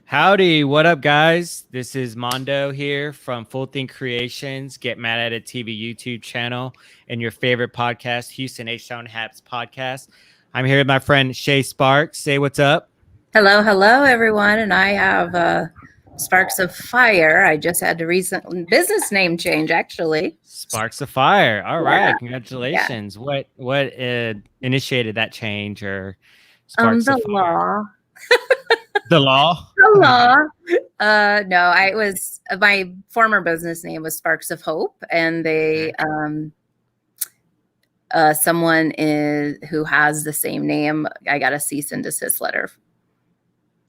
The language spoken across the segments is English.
Howdy, what up, guys? This is Mondo here from Full Think Creations, Get Mad at It TV YouTube channel, and your favorite podcast, Houston H Town Haps podcast. I'm here with my friend Shay Sparks. Say what's up. Hello, everyone. And I have Sparks of Fire. I just had a recent business name change, actually. Sparks of Fire. All right, Yeah. congratulations. What initiated that change or Sparks The of Fire? law. The law. The law. No, I was my former business name was Sparks of Hope, and they someone who has the same name. I got a cease and desist letter.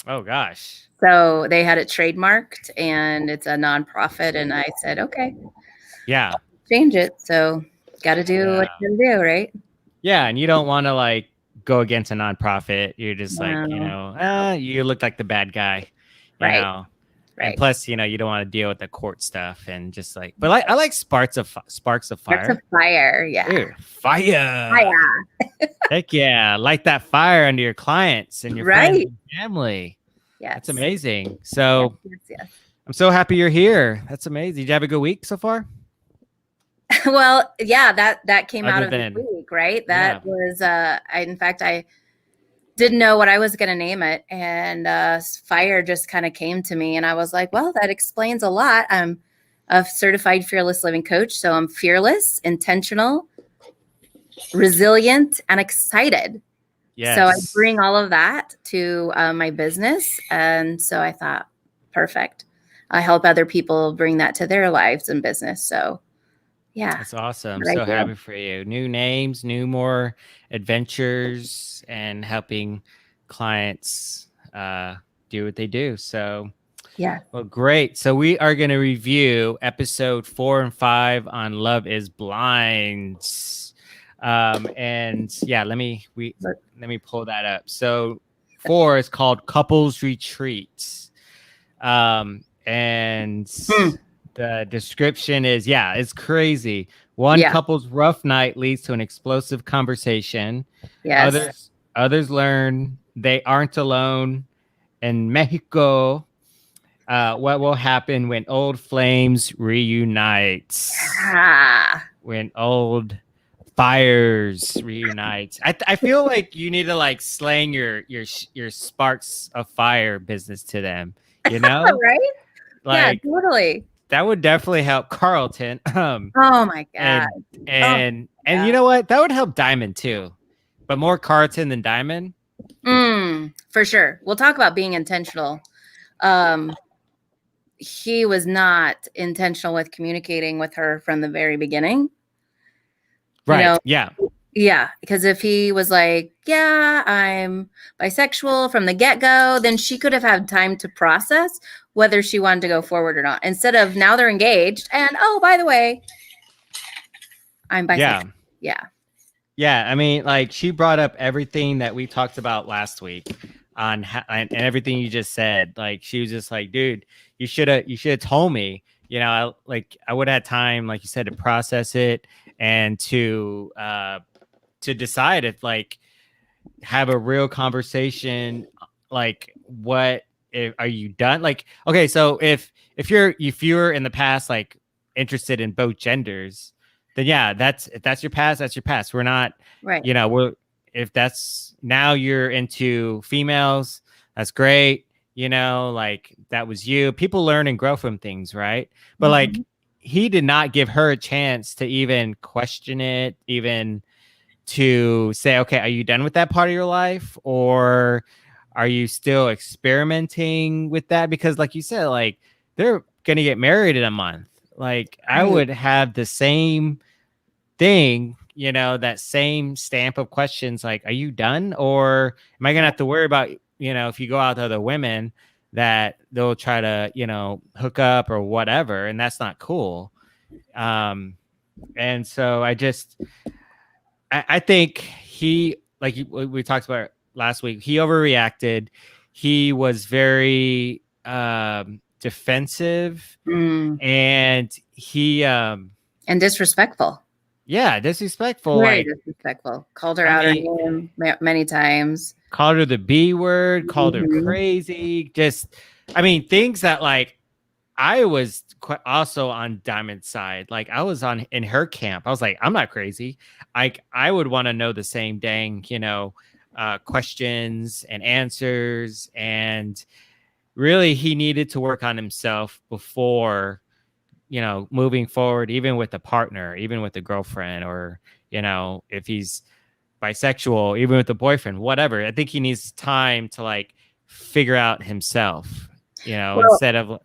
Oh gosh. So they had it trademarked, and it's a nonprofit, and I said, okay, Yeah. change it. So got to do what you gotta do, right? Yeah, and you don't want to like go against a nonprofit. You're just like, you look like the bad guy, you know. Right. And plus, you don't want to deal with the court stuff and just like. But I like Sparks of Fire. Sparks of Fire, yeah. Ew, fire. Heck yeah, light that fire under your clients and your friends and family. Yeah, that's amazing. So yes. I'm so happy you're here. That's amazing. Did you have a good week so far? Well, yeah, that came out of the week, right? That was I didn't know what I was going to name it, and fire just kind of came to me, and I was like, well, that explains a lot. I'm a certified fearless living coach, so I'm fearless, intentional, resilient, and excited. Yes. So I bring all of that to my business, and so I thought, perfect. I help other people bring that to their lives and business. So yeah. That's awesome. So happy for you. New names, more adventures, and helping clients do what they do. So yeah. Well, great. So we are going to review episode 4 and 5 on Love is Blind. And yeah, let me pull that up. So 4 is called Couples Retreats. And the description is, it's crazy. One couple's rough night leads to an explosive conversation. Yes. Others learn they aren't alone. In Mexico, what will happen when old flames reunite? When old fires reunite. I feel like you need to like slang your Sparks of Fire business to them, right? Like, yeah, totally. That would definitely help Carlton. Oh my God. And you know what? That would help Diamond too, but more Carlton than Diamond. For sure. We'll talk about being intentional. He was not intentional with communicating with her from the very beginning. Right. Yeah. Because if he was like, I'm bisexual from the get-go, then she could have had time to process whether she wanted to go forward or not. Instead of now they're engaged and, oh, by the way, I'm bisexual. Yeah. I mean, like she brought up everything that we talked about last week and everything you just said. Like she was just like, dude, you should have told me, I would have had time, like you said, to process it and to decide if like have a real conversation. Like are you done? Like, okay, so if you're in the past, like interested in both genders, then if that's your past, that's your past. We're not, right. If that's now you're into females, that's great. Like that was you. People learn and grow from things, right? But like he did not give her a chance to even question it, even to say, okay, are you done with that part of your life? Or are you still experimenting with that? Because like you said, like they're going to get married in a month. Like I would have the same thing, that same stamp of questions. Like, are you done? Or am I going to have to worry about, if you go out to other women that they'll try to, hook up or whatever. And that's not cool. And so I think he, like we talked about last week, he overreacted. He was very defensive and he and disrespectful. Yeah, disrespectful. Very disrespectful. Called her out her name many times. Called her the B word, called her crazy. Just I mean, things that like I was also on Diamond's side. Like I was on in her camp. I was like, I'm not crazy. I would want to know the same dang, questions and answers. And really, he needed to work on himself before, moving forward, even with a partner, even with a girlfriend, or, if he's bisexual, even with a boyfriend, whatever. I think he needs time to like figure out himself, instead of.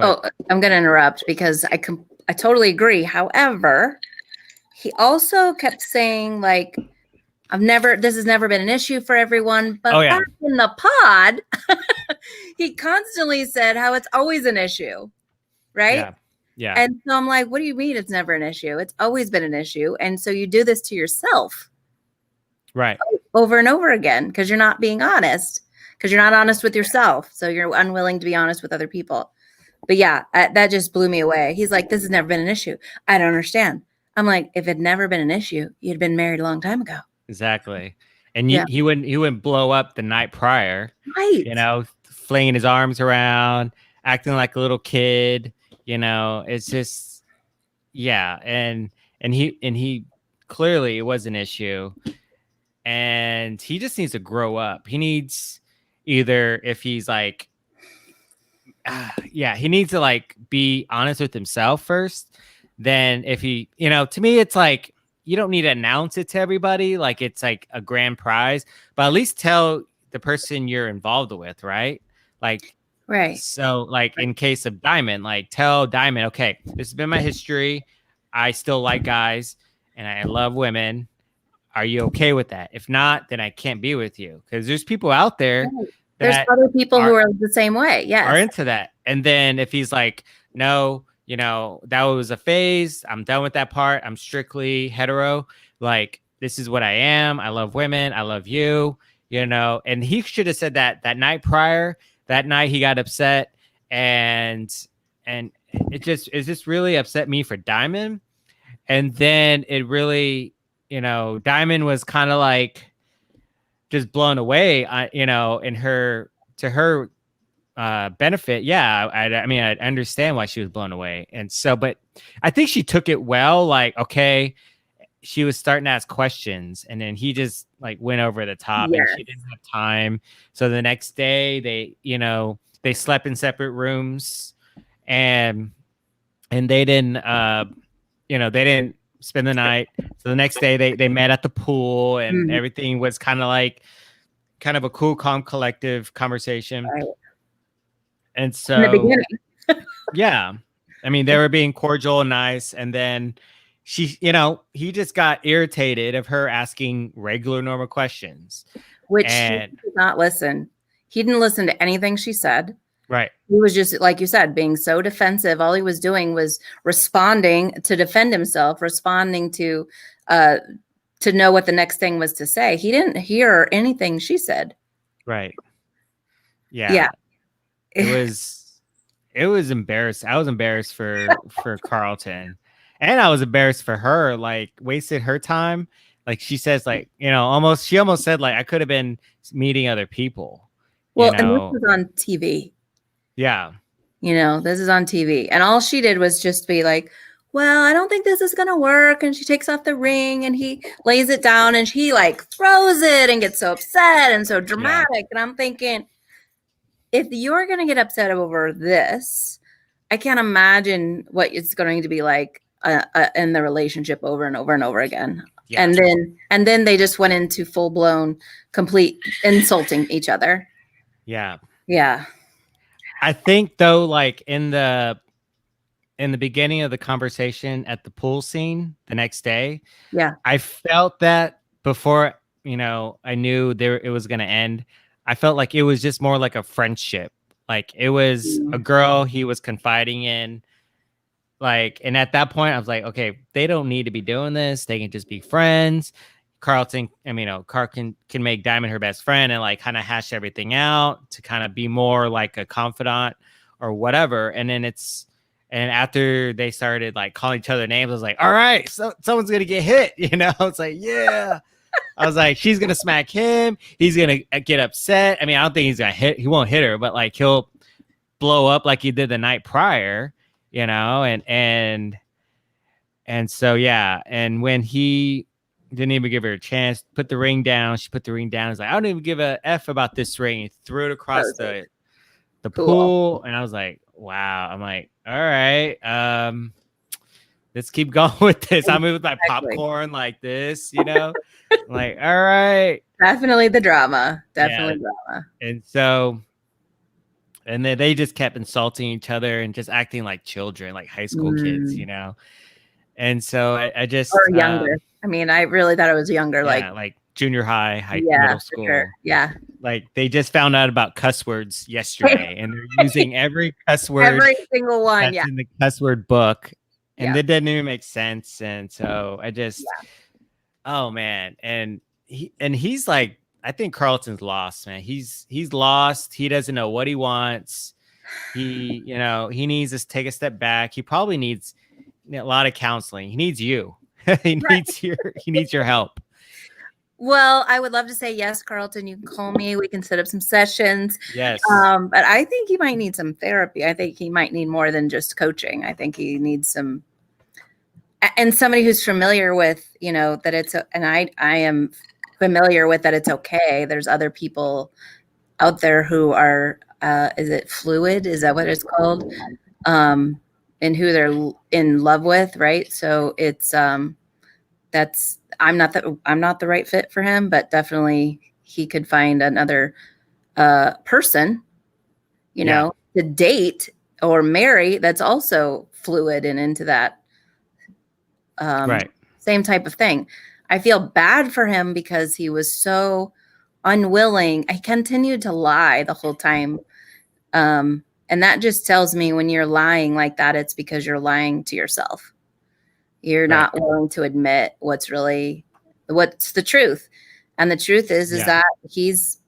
Oh, I'm going to interrupt because I totally agree. However, he also kept saying like, this has never been an issue for everyone, but back in the pod, he constantly said how it's always an issue. Right. Yeah. Yeah. And so I'm like, what do you mean it's never an issue? It's always been an issue. And so you do this to yourself. Right. Over and over again, because you're not being honest, because you're not honest with yourself. So you're unwilling to be honest with other people. But yeah, that just blew me away. He's like, this has never been an issue. I don't understand. I'm like, if it had never been an issue, you'd been married a long time ago. Exactly. And he wouldn't blow up the night prior. Right. Flinging his arms around, acting like a little kid. It's just, yeah. And he clearly it was an issue. And he just needs to grow up. He needs either, if he's like, he needs to like be honest with himself first. Then if he, to me, it's like, you don't need to announce it to everybody. Like it's like a grand prize, but at least tell the person you're involved with. Right. Like, right. So like in case of Diamond, like tell Diamond, okay, this has been my history. I still like guys and I love women. Are you okay with that? If not, then I can't be with you. Because there's people out there. Right. There's other people who are the same way. Yes. Are into that. And then if he's like, no, that was a phase. I'm done with that part. I'm strictly hetero. Like, this is what I am. I love women. I love you, and he should have said that night prior. That night he got upset and it just really upset me for Diamond. And then it really, Diamond was kind of like just blown away, in her, to her benefit. Yeah. I mean, I understand why she was blown away. And so, but I think she took it well, like, okay, she was starting to ask questions and then he just like went over the top. Yes. And she didn't have time. So the next day they slept in separate rooms and they didn't, they didn't spend the night. So the next day they met at the pool and everything was kind of a cool, calm, collective conversation. Right. And so, in the beginning. Yeah, I mean, they were being cordial and nice. And then he just got irritated of her asking regular, normal questions. Which he did not listen. He didn't listen to anything she said. Right. He was just, like you said, being so defensive. All he was doing was responding to defend himself, responding to know what the next thing was to say. He didn't hear anything she said. Right. Yeah. Yeah. It was embarrassing. I was embarrassed for Carlton. And I was embarrassed for her, like wasted her time. Like she says, like, she almost said like, I could have been meeting other people. Well, and this was on TV. Yeah. This is on TV. And all she did was just be like, well, I don't think this is going to work. And she takes off the ring and he lays it down and she like throws it and gets so upset and so dramatic. Yeah. And I'm thinking, if you're going to get upset over this, I can't imagine what it's going to be like in the relationship over and over and over again. Yeah. And then they just went into full blown, complete insulting each other. Yeah. Yeah. I think though, like in the beginning of the conversation at the pool scene the next day, yeah, I felt that before, I knew it was going to end. I felt like it was just more like a friendship. Like it was a girl he was confiding in. Like, and at that point I was like, okay, they don't need to be doing this. They can just be friends. Carlton can make Diamond her best friend and like kind of hash everything out to kind of be more like a confidant or whatever. And then after they started like calling each other names, I was like, all right, so someone's going to get hit. It's like, yeah. I was like, she's going to smack him. He's going to get upset. I mean, I don't think he's going to hit. He won't hit her, but like he'll blow up like you did the night prior, you know, and so yeah, and when he didn't even give her a chance, put the ring down, she put the ring down. He's like, I don't even give a F about this ring. He threw it across the pool, and I was like, wow. I'm like, all right, let's keep going with this. I'm with my popcorn like this, you know. I'm like, all right. Definitely the drama. Definitely drama. And so, and then they just kept insulting each other and just acting like children, like high school kids, you know. And so I just or younger. I mean, I really thought it was younger, like junior high, middle school. Sure. Yeah. Like they just found out about cuss words yesterday, and they're using every cuss word, every single one, in the cuss word book, and that didn't even make sense. And so I just, oh man, and he's like, I think Carlton's lost, man. He's lost. He doesn't know what he wants. He, you know, he needs to take a step back. He probably needs a lot of counseling. He needs you. He needs your help. Well, I would love to say yes, Carlton. You can call me. We can set up some sessions. Yes. But I think he might need some therapy. I think he might need more than just coaching. I think he needs some, and somebody who's familiar with, you know, that it's, and I am familiar with that it's okay. There's other people out there who are, is it fluid? Is that what it's called? And who they're in love with, right? So it's, that's, I'm not the right fit for him, but definitely he could find another person, you know, to date or marry that's also fluid and into that same type of thing. I feel bad for him because he was so unwilling. I continued to lie the whole time. And that just tells me when you're lying like that, it's because you're lying to yourself. You're not willing to admit what's the truth. And the truth is that he's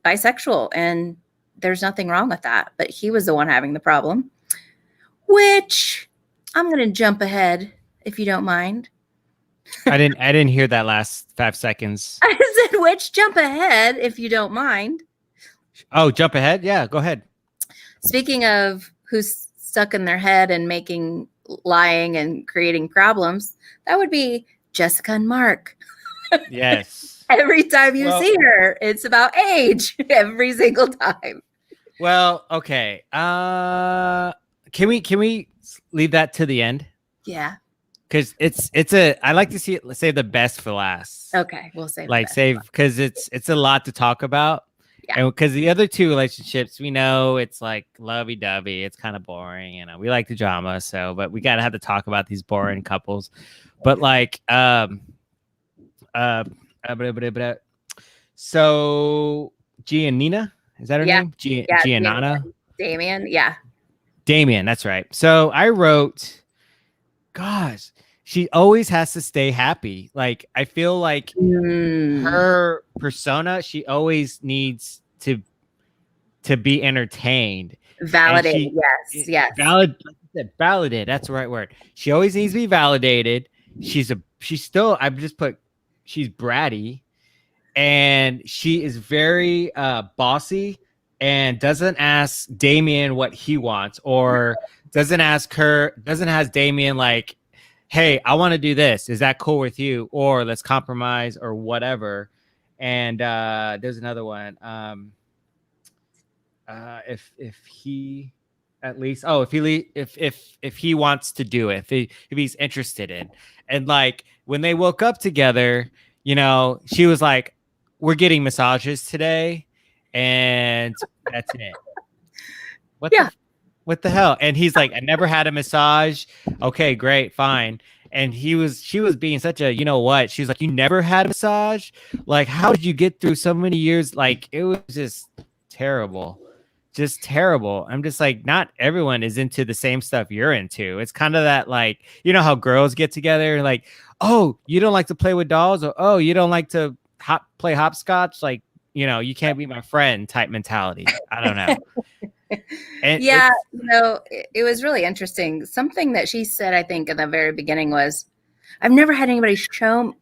bisexual and there's nothing wrong with that. But he was the one having the problem, which I'm going to jump ahead if you don't mind. I didn't hear that last 5 seconds. I said, which jump ahead if you don't mind. Oh, jump ahead. Yeah, go ahead. Speaking of who's stuck in their head and lying and creating problems, that would be Jessica and Mark. Yes. Every time you see her, it's about age. Every single time. Well, okay. Can we leave that to the end? Yeah. Because I like to save the best for last. Okay, we'll save because it's a lot to talk about. Yeah. And because the other two relationships, we know it's like lovey-dovey. It's kind of boring, you know. We like the drama, but we gotta have to talk about these boring couples. But like, so Giannina, is that her name? Giannana? Damien, that's right. So I wrote, gosh, she always has to stay happy. Like, I feel like her persona, she always needs to be entertained. Validated, yes. Validated, that's the right word. She always needs to be validated. She's bratty, and she is very bossy and doesn't ask Damien what he wants, or doesn't ask Damien like, hey, I want to do this. Is that cool with you? Or let's compromise or whatever. And there's another one. If he at least, if he wants to do it, if he's interested in, and like when they woke up together, you know, she was like, we're getting massages today, and that's it. What the hell? And he's like, I never had a massage. Okay, great, fine. And she was being such a, you know what? She's like, you never had a massage? Like, how did you get through so many years? Like, it was just terrible. Just terrible. I'm just like, not everyone is into the same stuff you're into. It's kind of that, like, you know how girls get together and like, oh, you don't like to play with dolls, or oh, you don't like to play hopscotch? Like, you know, you can't be my friend type mentality. I don't know. And you know, it was really interesting. Something that she said, I think, in the very beginning was, I've never had anybody show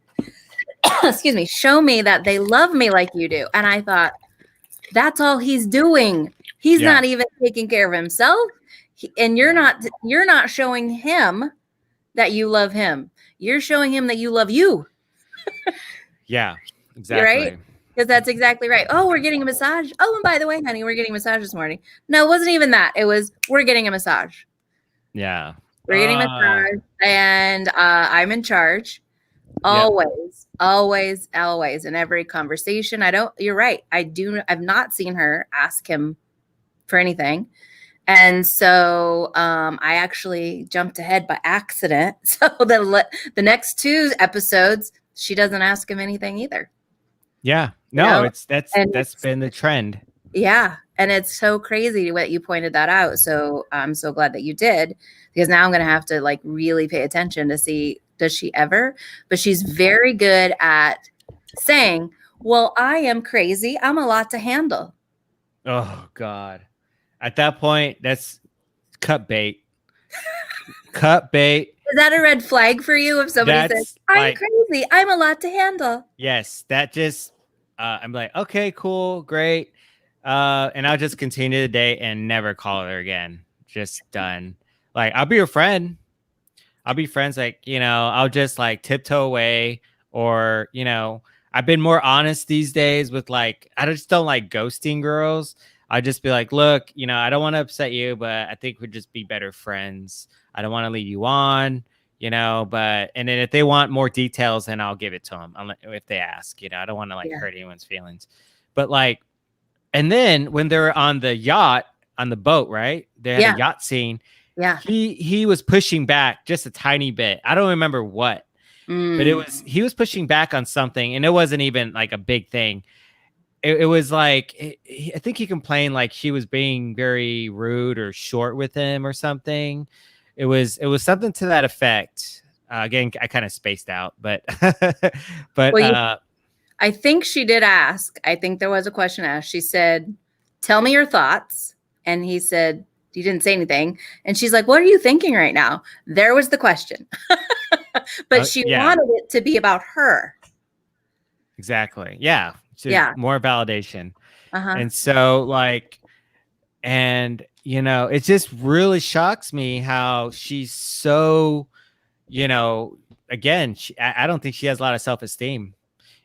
me that they love me like you do. And I thought, That's all he's doing. He's not even taking care of himself. And you're not showing him that you love him. You're showing him that you love you. Yeah, exactly. Right? Because that's exactly right. Oh, we're getting a massage. Oh, and by the way, honey, we're getting a massage this morning. No, it wasn't even that. It was, we're getting a massage. Yeah. We're getting a massage, and I'm in charge. Always, always, always in every conversation. You're right. I've not seen her ask him for anything. And so I actually jumped ahead by accident. So the next 2 episodes, she doesn't ask him anything either. Yeah. No, that's been the trend. Yeah. And it's so crazy what you pointed that out. So I'm so glad that you did, because now I'm going to have to like really pay attention to see, does she ever? But she's very good at saying, well, I am crazy. I'm a lot to handle. Oh God. At that point, that's cut bait. Cut bait. Is that a red flag for you if somebody says, I'm crazy, I'm a lot to handle? Yes, that just, I'm like, okay, cool, great. And I'll just continue the date and never call her again. Just done. Like, I'll be your friend. I'll be friends. Like, I'll just like tiptoe away, or, I've been more honest these days with like, I just don't like ghosting girls. I just be like, look, I don't want to upset you, but I think we'd just be better friends. I don't want to lead you on, and then if they want more details, then I'll give it to them if they ask, I don't want to like hurt anyone's feelings. But like, and then when they're on the yacht, on the boat, right? They had a yacht scene. Yeah. He was pushing back just a tiny bit. I don't remember what, but he was pushing back on something, and it wasn't even like a big thing. It was like, I think he complained like she was being very rude or short with him or something. It was something to that effect. Again, I kind of spaced out, but I think she did ask. I think there was a question asked. She said, "Tell me your thoughts," and he said, he didn't say anything. And she's like, "What are you thinking right now?" There was the question, but she wanted it to be about her. Exactly. Yeah. More validation. And so like, and it just really shocks me how she's so, again, I don't think she has a lot of self-esteem.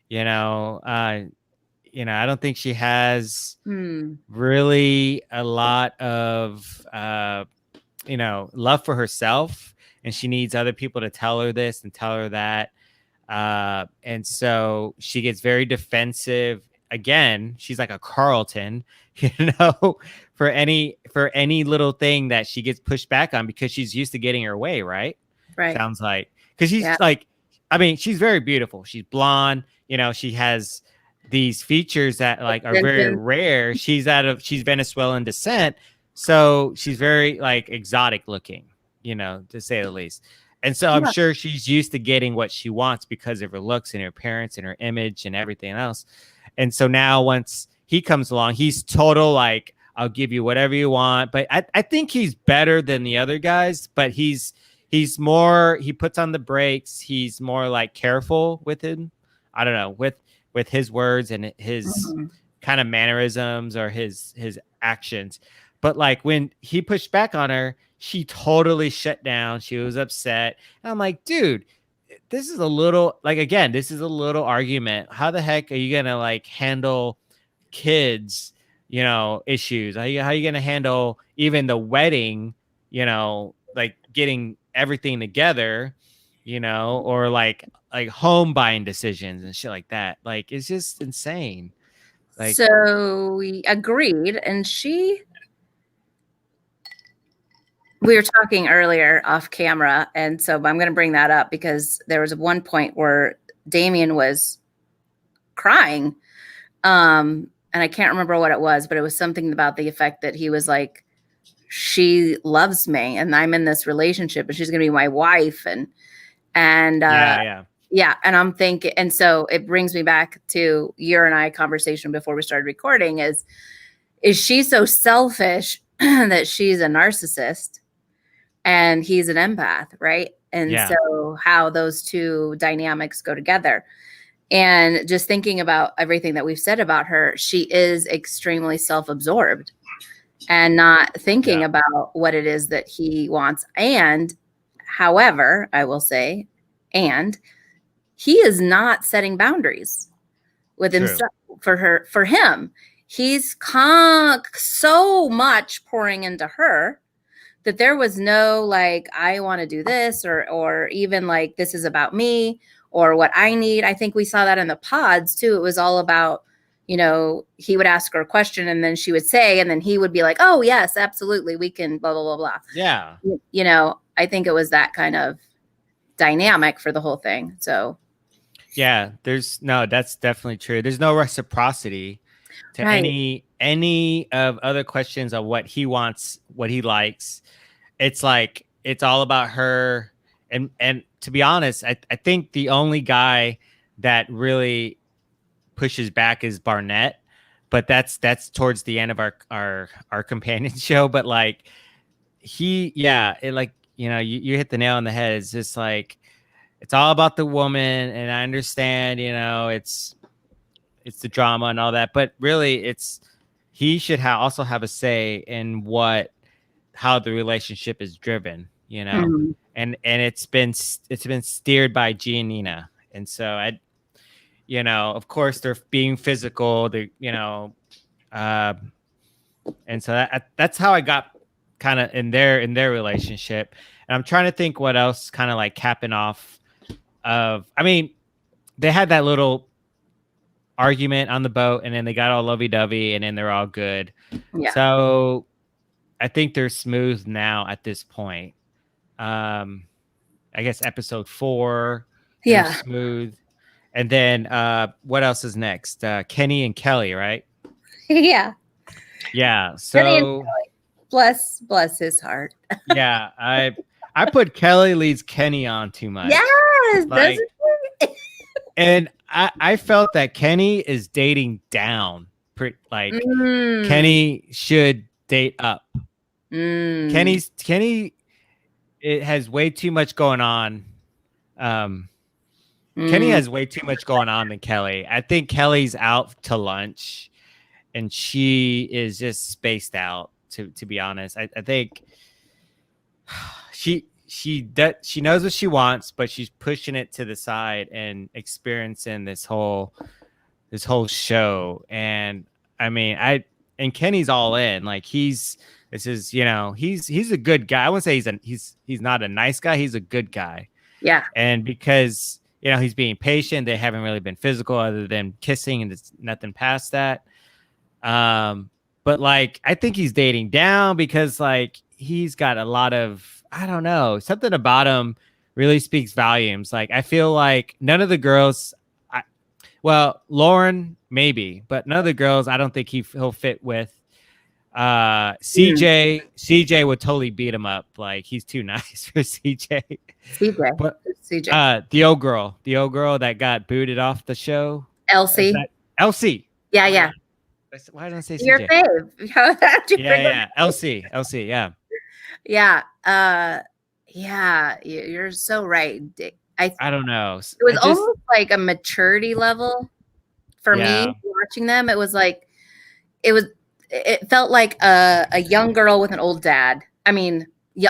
I don't think she has really a lot of, love for herself, and she needs other people to tell her this and tell her that. And so she gets very defensive. Again, she's like a Carlton, for any little thing that she gets pushed back on, because she's used to getting her way, right? Right. Sounds like, because she's like, I mean, she's very beautiful. She's blonde, she has these features that like are very rare. She's Venezuelan descent, so she's very like exotic looking, to say the least. And so I'm sure she's used to getting what she wants because of her looks and her appearance and her image and everything else. And so now once he comes along, he's total like, I'll give you whatever you want. But I think he's better than the other guys, but he's more, he puts on the brakes. He's more like careful with him. I don't know, with his words and his kind of mannerisms or his actions. But like when he pushed back on her, she totally shut down. She was upset. And I'm like, dude, this is a little argument. How the heck are you going to like handle kids, issues? How are you going to handle even the wedding, like getting everything together, or like home buying decisions and shit like that. Like, it's just insane. Like, so we agreed. And we were talking earlier off camera, and so I'm going to bring that up because there was one point where Damien was crying, and I can't remember what it was, but it was something about the effect that he was like, she loves me and I'm in this relationship and she's going to be my wife. And and I'm thinking, and so it brings me back to your and I conversation before we started recording is she so selfish that she's a narcissist and he's an empath, right? And so how those two dynamics go together. And just thinking about everything that we've said about her, she is extremely self-absorbed and not thinking about what it is that he wants. And however, I will say, and he is not setting boundaries with himself for him. He's so much pouring into her that there was no like, I want to do this, or even like, this is about me or what I need. I think we saw that in the pods too. It was all about, you know, he would ask her a question and then she would say, and then he would be like, oh yes, absolutely, we can blah, blah, blah, blah. Yeah. You know, I think it was that kind of dynamic for the whole thing. So yeah, that's definitely true. There's no reciprocity to any of other questions of what he wants, what he likes. It's like, it's all about her. And to be honest, I think the only guy that really pushes back is Barnett, but that's towards the end of our companion show. But like it, like, you know, you hit the nail on the head. It's just like, it's all about the woman, and I understand, you know, it's the drama and all that, but really he should also have a say in how the relationship is driven, you know. Mm-hmm. And it's been steered by Giannina. And so you know, of course they're being physical, you know, and so that's how I got kind of in their relationship. And I'm trying to think what else kind of like capping off of, I mean, they had that little argument on the boat, and then they got all lovey-dovey, and then they're all good. Yeah. So I think they're smooth now at this point. I guess episode 4, yeah, smooth. And then what else is next? Kenny and Kelly, right? Yeah. Yeah. So bless his heart. Yeah, I put Kelly leads Kenny on too much. Yes, like, and I felt that Kenny is dating down. Kenny should date up. Kenny, it has way too much going on. Kenny has way too much going on than Kelly. I think Kelly's out to lunch, and she is just spaced out. To be honest, I think she knows what she wants, but she's pushing it to the side and experiencing this whole show. And I mean, and Kenny's all in. Like, he's a good guy. I wouldn't say he's not a nice guy. He's a good guy. Yeah. And because, you know, he's being patient, they haven't really been physical other than kissing, and it's nothing past that. But like, I think he's dating down because like he's got a lot of, I don't know, something about him really speaks volumes. Like, I feel like none of the girls, Lauren maybe, but none of the girls, I don't think he'll fit with. CJ would totally beat him up. Like, he's too nice for CJ. But CJ, the old girl that got booted off the show, Elsie. Elsie. Yeah, yeah. Why don't I say CJ? Your fave. Yeah. Elsie. Yeah. Yeah. Yeah. You're so right. I don't know. It was almost like a maturity level for me watching them. It was like, it felt like a young girl with an old dad. I mean,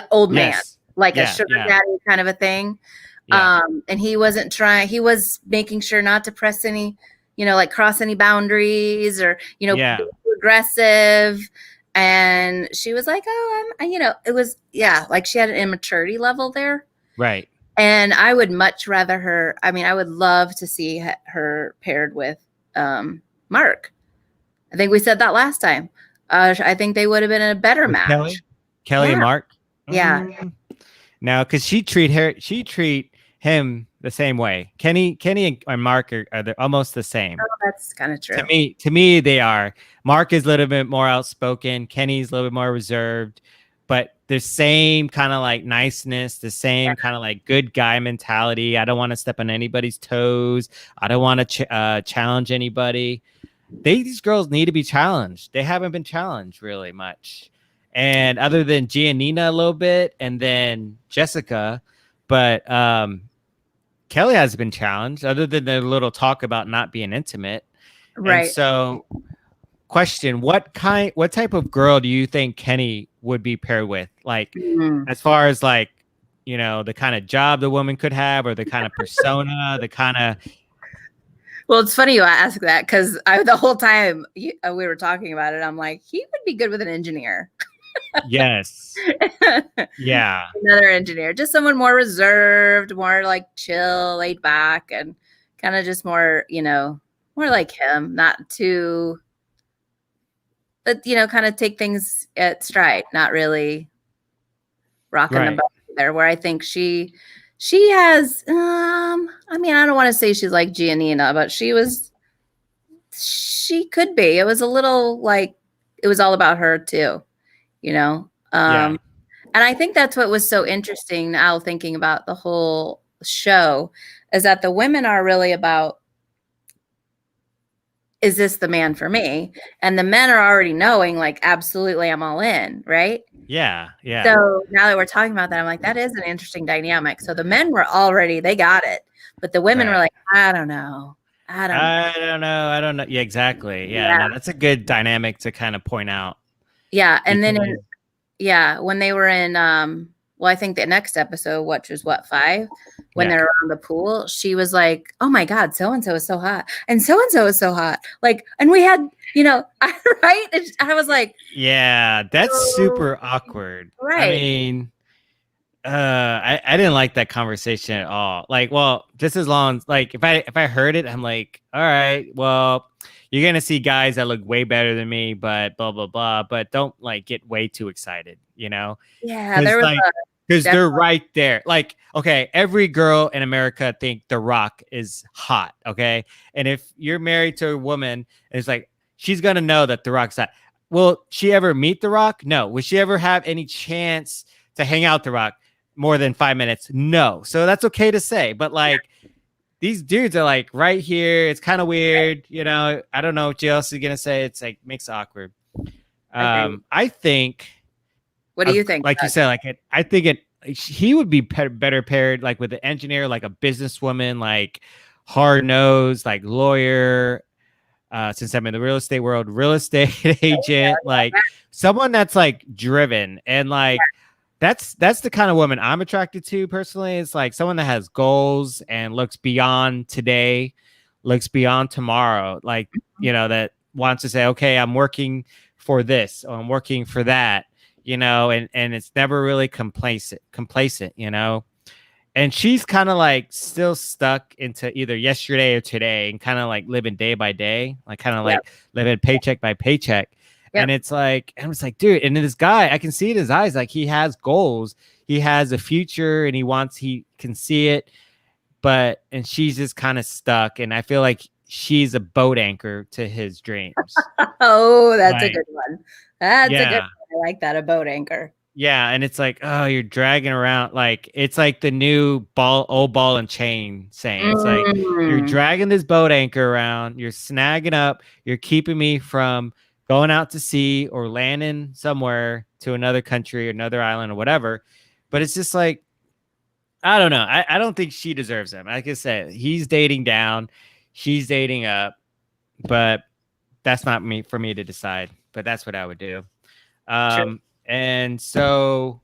old man, like a sugar daddy kind of a thing. Yeah. And he wasn't he was making sure not to press any, you know, like cross any boundaries or, you know, be aggressive. And she was like, oh, you know, it was, like she had an immaturity level there. Right. And I would much rather I would love to see her paired with Mark. I think we said that last time. I think they would have been a better match. Kelly and Mark? Yeah. No, because she treat him the same way. Kenny and Mark are almost the same. Oh, that's kind of true. To me, they are. Mark is a little bit more outspoken. Kenny's a little bit more reserved, but the same kind of like niceness, the same kind of like good guy mentality. I don't want to step on anybody's toes. I don't want to challenge anybody. These girls need to be challenged. They haven't been challenged really much. And other than Giannina a little bit, and then Jessica, but Kelly has been challenged, other than the little talk about not being intimate. Right. And so, question: what type of girl do you think Kenny would be paired with? Like, as far as like, you know, the kind of job the woman could have, or the kind of persona, the kind of. Well, it's funny you ask that, because the whole time we were talking about it, I'm like, he would be good with an engineer. Yes. Yeah. Another engineer, just someone more reserved, more like chill, laid back, and kind of just more, you know, more like him, not too, but, you know, kind of take things at stride, not really rocking the boat there, where I think she has, I mean, I don't want to say she's like Giannina, but she could be. It was a little like, it was all about her too, you know? And I think that's what was so interesting now, thinking about the whole show, is that the women are really about, is this the man for me? And the men are already knowing, like, absolutely, I'm all in, right? Yeah, yeah. So now that we're talking about that, I'm like, that is an interesting dynamic. So the men were already, they got it. But the women were like, I don't know. I don't know. Yeah, exactly. Yeah. No, that's a good dynamic to kind of point out. Yeah. And then when they were in well, I think the next episode, which was 5, when they're around the pool, she was like, oh my God, so-and-so is so hot. And so-and-so is so hot. Like, and we had, you know, right? I was like, yeah, that's super awkward. Right. I mean, I didn't like that conversation at all. Like, well, just as long as, like, if I heard it, I'm like, all right, well, you're gonna see guys that look way better than me, but blah blah blah. But don't like get way too excited, you know? Yeah, there was like, because they're right there. Like, okay, every girl in America think The Rock is hot. Okay, and if you're married to a woman, it's like she's gonna know that The Rock's hot. Will she ever meet The Rock? No. Will she ever have any chance to hang out with The Rock more than 5 minutes? No. So that's okay to say, but like. These dudes are like right here. It's kind of weird, you know. I don't know what else you're gonna say. It's like makes it awkward. I think. What do you think? Like you said, like I think he would be better paired like with an engineer, like a businesswoman, like hard nosed, like lawyer. Since I'm in the real estate world, real estate agent, like someone that's like driven and like. That's the kind of woman I'm attracted to personally. It's like someone that has goals and looks beyond today, looks beyond tomorrow. Like, you know, that wants to say, okay, I'm working for this or I'm working for that, you know, and it's never really complacent, you know. And she's kind of like still stuck into either yesterday or today and kind of like living day by day, like kind of like living paycheck by paycheck. Yep. And it's like, dude, and this guy, I can see it in his eyes, like he has goals, he has a future, and he can see it, and she's just kind of stuck, and I feel like she's a boat anchor to his dreams. Oh, that's a good one. That's a good one. I like that, a boat anchor. Yeah, and it's like, oh, you're dragging around, like it's like the new old ball and chain saying. It's like you're dragging this boat anchor around, you're snagging up, you're keeping me from going out to sea or landing somewhere to another country, another island or whatever. But it's just like, I don't know. I don't think she deserves him. Like I said, he's dating down, she's dating up, but that's not for me to decide, but that's what I would do. Sure. And so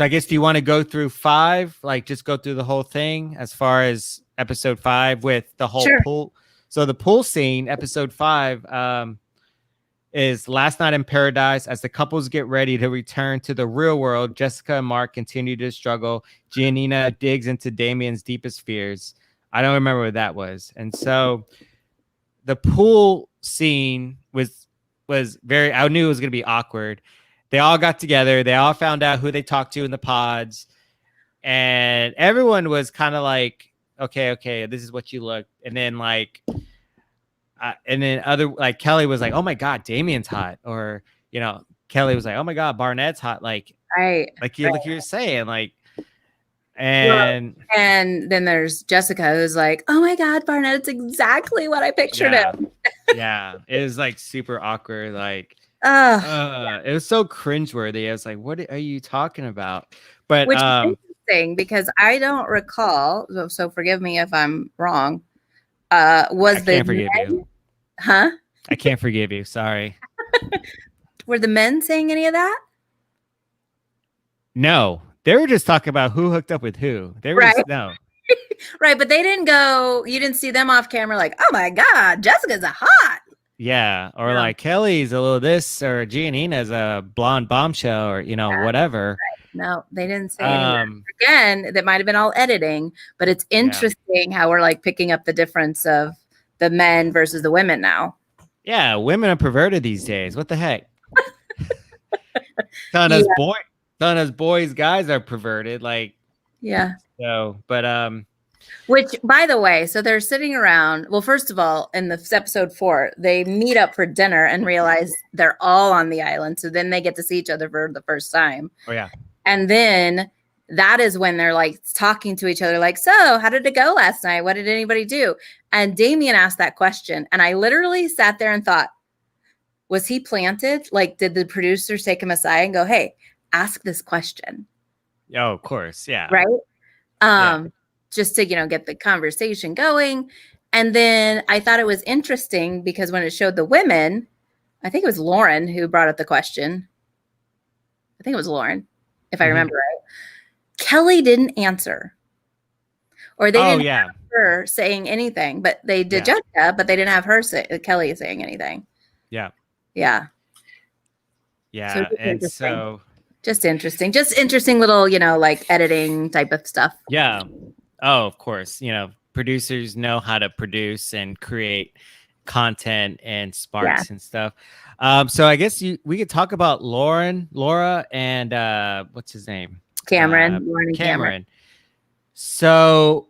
I guess, do you want to go through 5? Like just go through the whole thing as far as episode 5 with the whole pool. So the pool scene, episode 5, is last night in paradise. As the couples get ready to return to the real world, Jessica and Mark continue to struggle. Giannina digs into Damien's deepest fears. I don't remember what that was. And so the pool scene was very, I knew it was going to be awkward. They all got together. They all found out who they talked to in the pods. And everyone was kind of like, okay, this is what you look. And then like, and then other like Kelly was like, oh my God, Damien's hot, or you know, Kelly was like, oh my God, Barnett's hot, like you're saying, like, and then there's Jessica who's like, oh my God, Barnett's exactly what I pictured him. Yeah, it was like super awkward, like it was so cringeworthy. I was like, what are you talking about? But interesting because I don't recall. So forgive me if I'm wrong. I can't forgive you. Huh? I can't forgive you. Sorry. Were the men saying any of that? No, they were just talking about who hooked up with who. They were just no. Right, but they didn't go. You didn't see them off camera like, oh my god, Jessica's a hot. Yeah, or like Kelly's a little this, or Giannina's a blonde bombshell, or whatever. Right. No, they didn't say anything. Again, that might have been all editing, but it's interesting how we're like picking up the difference of the men versus the women now. Yeah, women are perverted these days. What the heck? telling us boys, guys are perverted. Like, yeah. So, but which, by the way, so they're sitting around. Well, first of all, in the episode 4, they meet up for dinner and realize they're all on the island. So then they get to see each other for the first time. Oh yeah. And then that is when they're like talking to each other, like, so how did it go last night? What did anybody do? And Damien asked that question. And I literally sat there and thought, was he planted? Like, did the producers take him aside and go, hey, ask this question? Oh, of course. Yeah. Right. Just to, get the conversation going. And then I thought it was interesting because when it showed the women, I think it was Lauren who brought up the question. I think it was Lauren, if I remember right. Kelly didn't answer. Or they didn't have her saying anything, but they did Jessica, but they didn't have her Kelly saying anything. Yeah. Yeah. Yeah. So and so just interesting little, like editing type of stuff. Yeah. Oh, of course. Producers know how to produce and create content and sparks and stuff. So I guess we could talk about Laura, and what's his name? Cameron. So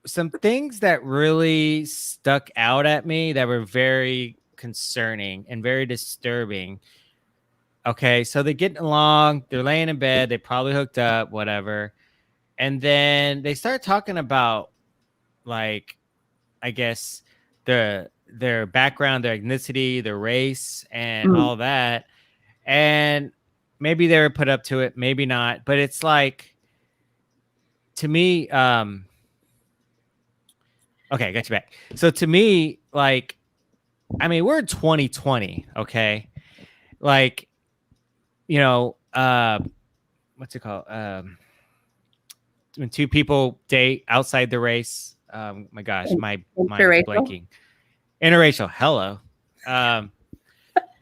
some things that really stuck out at me that were very concerning and very disturbing. Okay, so they're getting along, they're laying in bed, they probably hooked up, whatever. And then they start talking about, like, I guess their background, their ethnicity, their race, and all that. And maybe they were put up to it, maybe not. But it's like, to me, okay, I got you back. So to me, like, I mean, we're in 2020, okay? Like, what's it called? When two people date outside the race. My gosh, my mind is blanking. Interracial. Hello.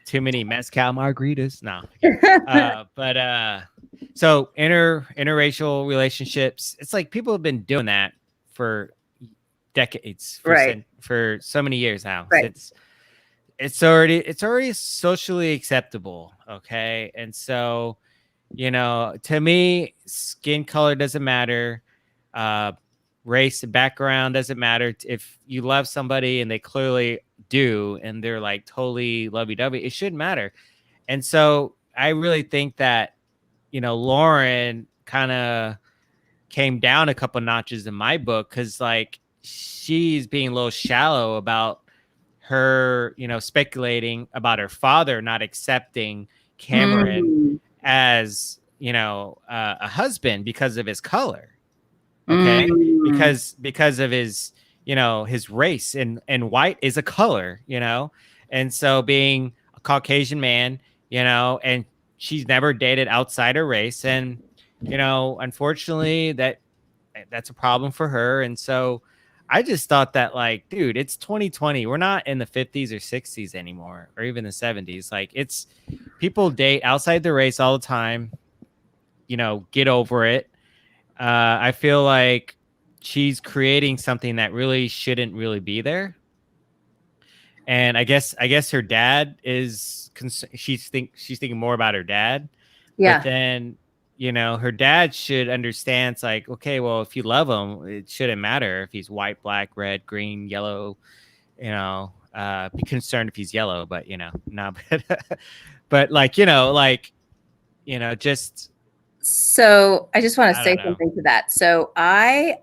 Too many mezcal margaritas. No. But so interracial relationships. It's like people have been doing that for decades, for so many years now. Right. It's already socially acceptable. Okay, and so. To me, skin color doesn't matter. Race and background doesn't matter. If you love somebody and they clearly do, and they're like totally lovey-dovey, it shouldn't matter. And so I really think that, Lauren kind of came down a couple notches in my book, because like she's being a little shallow about her, speculating about her father not accepting Cameron as a husband because of his color, okay, because of his his race, and white is a color, and so being a Caucasian man, and she's never dated outside her race, and unfortunately that's a problem for her. And so I just thought that, like, dude, it's 2020. We're not in the 50s or 60s anymore, or even the 70s. Like, it's people date outside the race all the time. Get over it. I feel like she's creating something that really shouldn't really be there. And I guess her dad is she's thinking more about her dad. Yeah. But then her dad should understand. It's like, okay, well, if you love him, it shouldn't matter if he's white, black, red, green, yellow, be concerned if he's yellow, but, not, but like, just. So I just want to say something to that. So I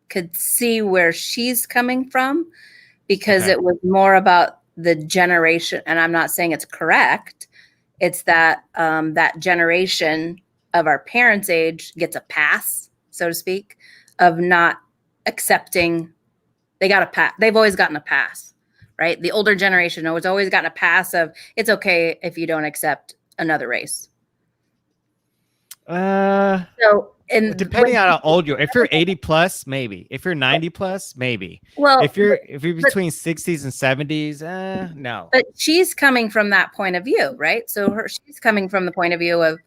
could see where she's coming from, because it was more about the generation. And I'm not saying it's correct. It's that that generation of our parents' age gets a pass, so to speak, of not accepting. They got a pass. They've always gotten a pass, right? The older generation has always gotten a pass of it's okay if you don't accept another race. So depending on how old you are, if you're 80 plus, maybe. If you're 90 plus, maybe. Well, if you're between 60s and 70s, no. But she's coming from that point of view, right? So she's coming from the point of view of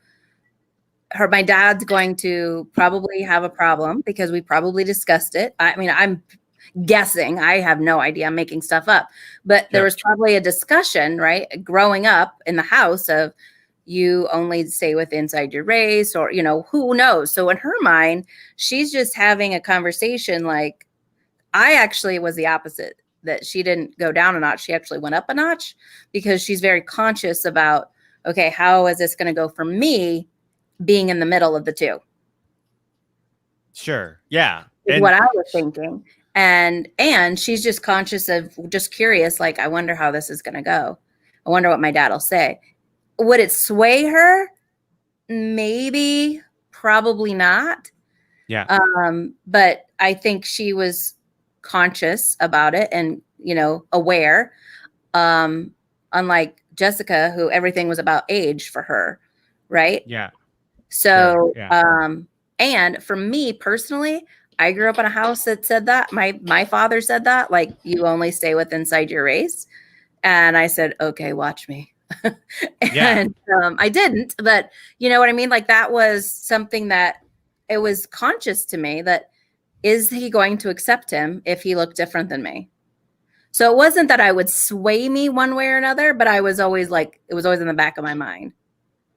my dad's going to probably have a problem because we probably discussed it. I mean, I'm guessing. I have no idea. I'm making stuff up. But there was probably a discussion, right? Growing up in the house of you only stay with inside your race, or, who knows? So in her mind, she's just having a conversation like, I actually was the opposite, that she didn't go down a notch. She actually went up a notch because she's very conscious about, okay, how is this going to go for me being in the middle of the two? Sure. Yeah. Is what I was thinking. And she's just conscious of, just curious, like, I wonder how this is going to go. I wonder what my dad will say. Would it sway her? Maybe, probably not. Yeah. But I think she was conscious about it and, aware. Unlike Jessica, who everything was about age for her, right? Yeah. So, sure. Yeah. And for me personally, I grew up in a house that said that. My father said that, like, you only stay with inside your race. And I said, okay, watch me. And I didn't, but you know what I mean? Like, that was something that it was conscious to me, that is he going to accept him if he looked different than me? So it wasn't that I would sway me one way or another, but I was always like, it was always in the back of my mind.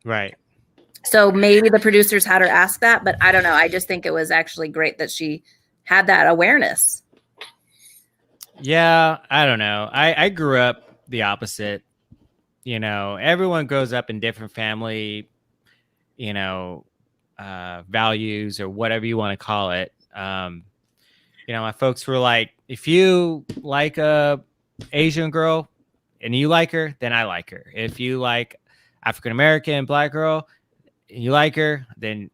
Right. So maybe the producers had her ask that, but I don't know. I just think it was actually great that she had that awareness. Yeah, I don't know. I grew up the opposite. Everyone grows up in different family, values or whatever you want to call it. My folks were like, if you like a Asian girl and you like her, then I like her. If you like African-American Black girl and you like her, then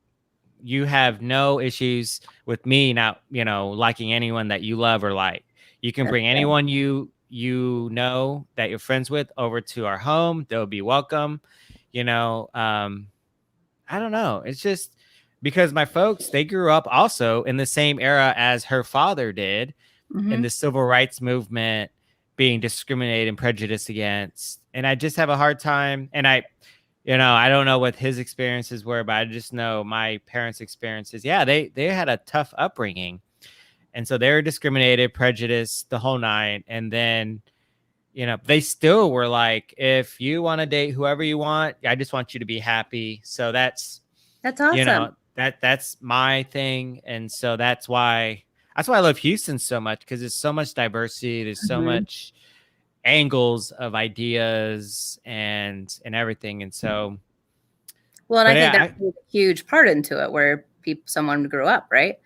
you have no issues with me not, liking anyone that you love or like. You can bring anyone you know that you're friends with over to our home. They'll be welcome. I don't know. It's just because my folks, they grew up also in the same era as her father did, in the civil rights movement, being discriminated and prejudiced against. And I just have a hard time. And I don't know what his experiences were, but I just know my parents' experiences. Yeah, they had a tough upbringing. And so they were discriminated, prejudiced, the whole nine. And then, they still were like, if you want to date whoever you want, I just want you to be happy. So that's awesome. That's my thing. And so that's why I love Houston so much, because there's so much diversity. There's so much angles of ideas and everything. And so, well, and I think that's a huge part into it, where someone grew up, right?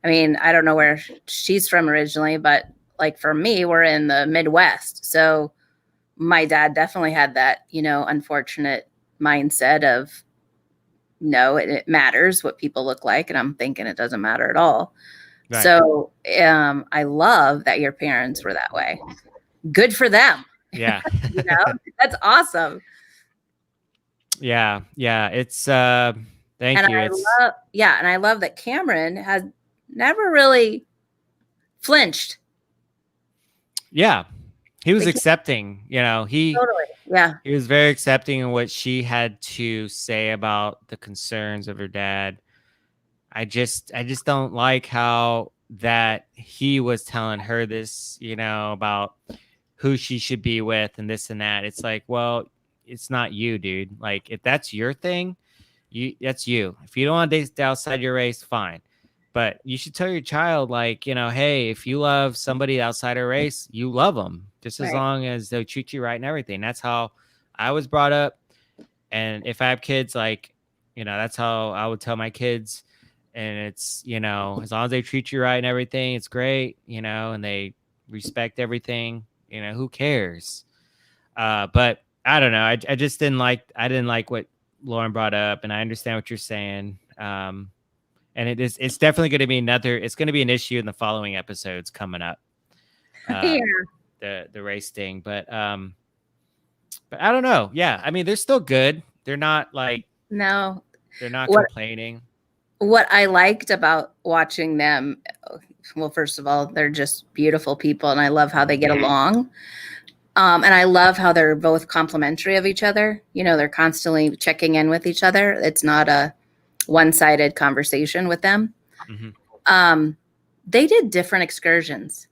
I mean, I don't know where she's from originally, but like for me, we're in the Midwest. So my dad definitely had that, unfortunate mindset of, no, it matters what people look like. And I'm thinking it doesn't matter at all. Right. So I love that your parents were that way. Good for them. Yeah. That's awesome. Yeah. Yeah. It's thank you. And I love that Cameron has never really flinched. Yeah. He was accepting, he was very accepting of what she had to say about the concerns of her dad. I just don't like how that he was telling her this, about who she should be with and this and that. It's like, well, it's not you, dude. Like, if that's your thing, that's you. If you don't want to date outside your race, fine. But you should tell your child, like, hey, if you love somebody outside her race, you love them just as long as they treat you right and everything. That's how I was brought up. And if I have kids, like, that's how I would tell my kids. And it's, as long as they treat you right and everything, it's great, and they respect everything, who cares? But I don't know. I just didn't like what Lauren brought up, and I understand what you're saying. And it's definitely going to be it's going to be an issue in the following episodes coming up. Yeah. The race thing, but I don't know. Yeah, I mean, they're still good. They're not like, no, they're not complaining. What I liked about watching them, well, first of all, they're just beautiful people, and I love how they get along. And I love how they're both complimentary of each other. You know, they're constantly checking in with each other. It's not a one-sided conversation with them. Mm-hmm. They did different excursions,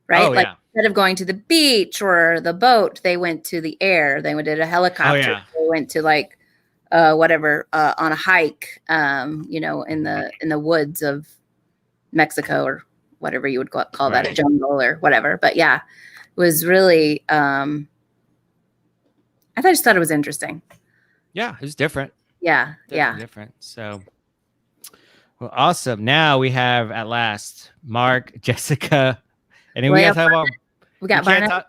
right? Oh, like yeah. Instead of going to the beach or the boat, they went to the air. They did a helicopter. Oh, yeah. They went to like whatever on a hike, you know, in the woods of Mexico or whatever you would call that, a jungle or whatever. But yeah, it was really, I just thought it was interesting. Yeah, it was different. Yeah, Definitely different. So, well, awesome. Now we have at last Mark, Jessica, and then we got to talk about. We got Barnett.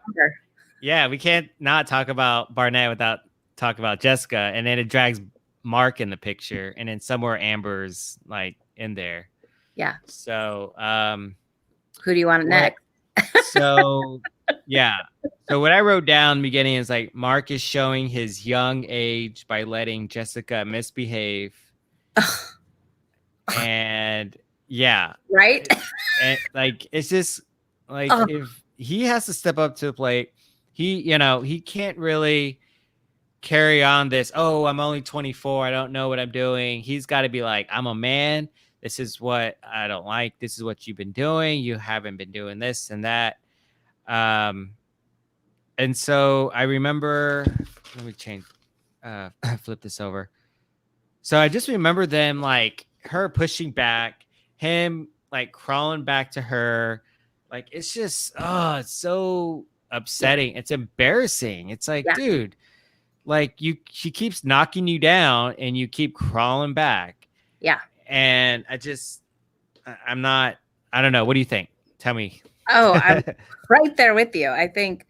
Yeah, we can't not talk about Barnett without talking about Jessica, and then it drags Mark in the picture, and then somewhere Amber's like in there. Yeah. So, who do you want next? So, yeah. So what I wrote down in the beginning is like Mark is showing his young age by letting Jessica misbehave. And yeah. Right. And like, it's just like, if he has to step up to the plate, he can't really carry on this, oh, I'm only 24, I don't know what I'm doing. He's got to be like, I'm a man. This is what I don't like. This is what you've been doing. You haven't been doing this and that. And so I remember, let me change, flip this over. So I just remember them, like her pushing back, him like crawling back to her. Like, it's just, it's so upsetting. It's embarrassing. It's like, dude, like she keeps knocking you down and you keep crawling back. Yeah. And I don't know. What do you think? Tell me. Oh, I'm right there with you. I think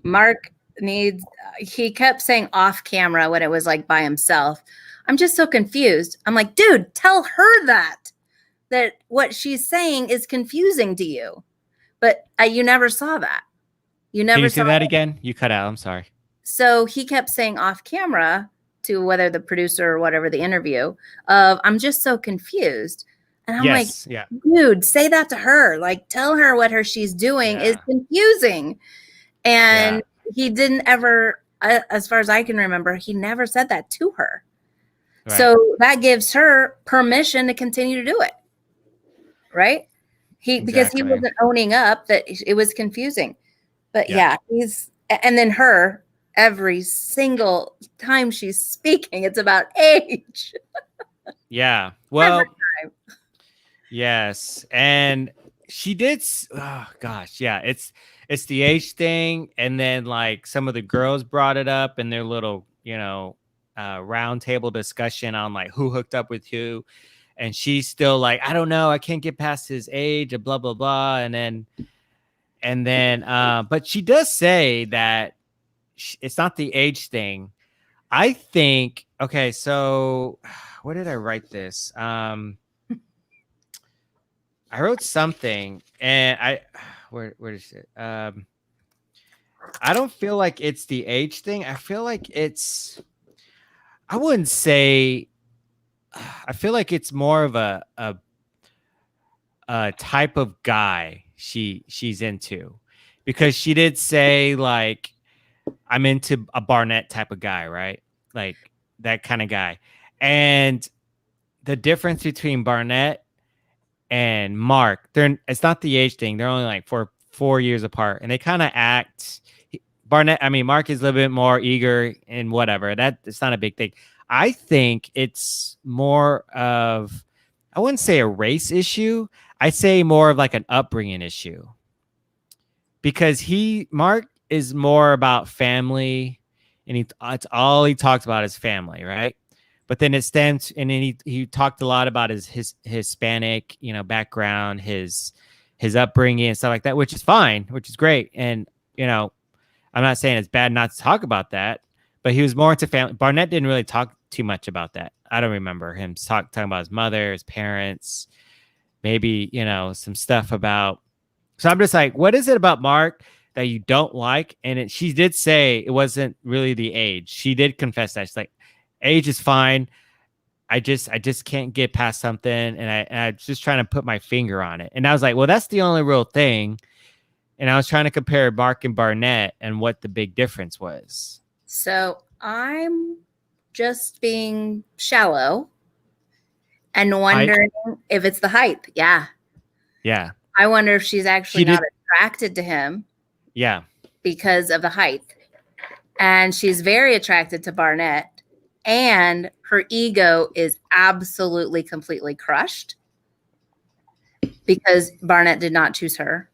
Mark he kept saying off camera when it was like by himself, I'm just so confused. I'm like, dude, tell her that what she's saying is confusing to you. But you never saw that. You never. Can you say that again? You cut out. I'm sorry. So he kept saying off camera to whether the producer or whatever the interview of, I'm just so confused. And I'm like, dude, say that to her. Like, tell her what she's doing is confusing. And he didn't ever, as far as I can remember, he never said that to her. Right. So that gives her permission to continue to do it. Right? Because he wasn't owning up that it was confusing. But and then her, every single time she's speaking, it's about age. Yeah. Well, yes. And she did. Oh gosh. Yeah. It's the age thing. And then like some of the girls brought it up in their little, round table discussion on like who hooked up with who. And she's still like, I don't know. I can't get past his age and blah, blah, blah. And then, but she does say that it's not the age thing. I think, okay, so where did I write this? I wrote something and where is it? I don't feel like it's the age thing. I feel like I wouldn't say, I feel like it's more of a type of guy she's into, because she did say like, I'm into a Barnett type of guy, right? Like that kind of guy. And the difference between Barnett and Mark, it's not the age thing. They're only like four years apart, and they kind of act. Mark is a little bit more eager and whatever. It's not a big thing. I think it's more of, I wouldn't say a race issue. I'd say more of like an upbringing issue, because Mark is more about family, and it's all he talks about is family, right? But then it stems, and then he talked a lot about his Hispanic, background, his upbringing and stuff like that, which is fine, which is great. And I'm not saying it's bad not to talk about that, but he was more into family. Barnett didn't really talk too much about that. I don't remember him talking about his mother, his parents, maybe, some stuff about. So I'm just like, what is it about Mark that you don't like? And she did say it wasn't really the age. She did confess that. She's like, age is fine. I just can't get past something, and I'm just trying to put my finger on it. And I was like, well, that's the only real thing. And I was trying to compare Mark and Barnett and what the big difference was. So I'm just being shallow and wondering if it's the hype. Yeah. Yeah. I wonder if she's actually not attracted to him. Yeah. Because of the hype. And she's very attracted to Barnett. And her ego is absolutely, completely crushed because Barnett did not choose her.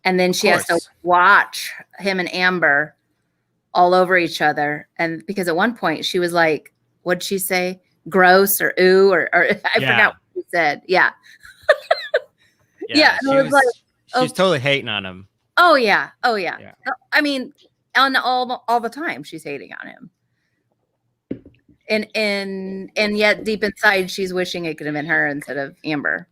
And then she has to watch him and Amber all over each other. And because at one point she was like, what'd she say? Gross or ooh, or I forgot what she said. Yeah. Yeah. She's totally hating on him. Oh, yeah. I mean, all the time she's hating on him. And yet deep inside, she's wishing it could have been her instead of Amber.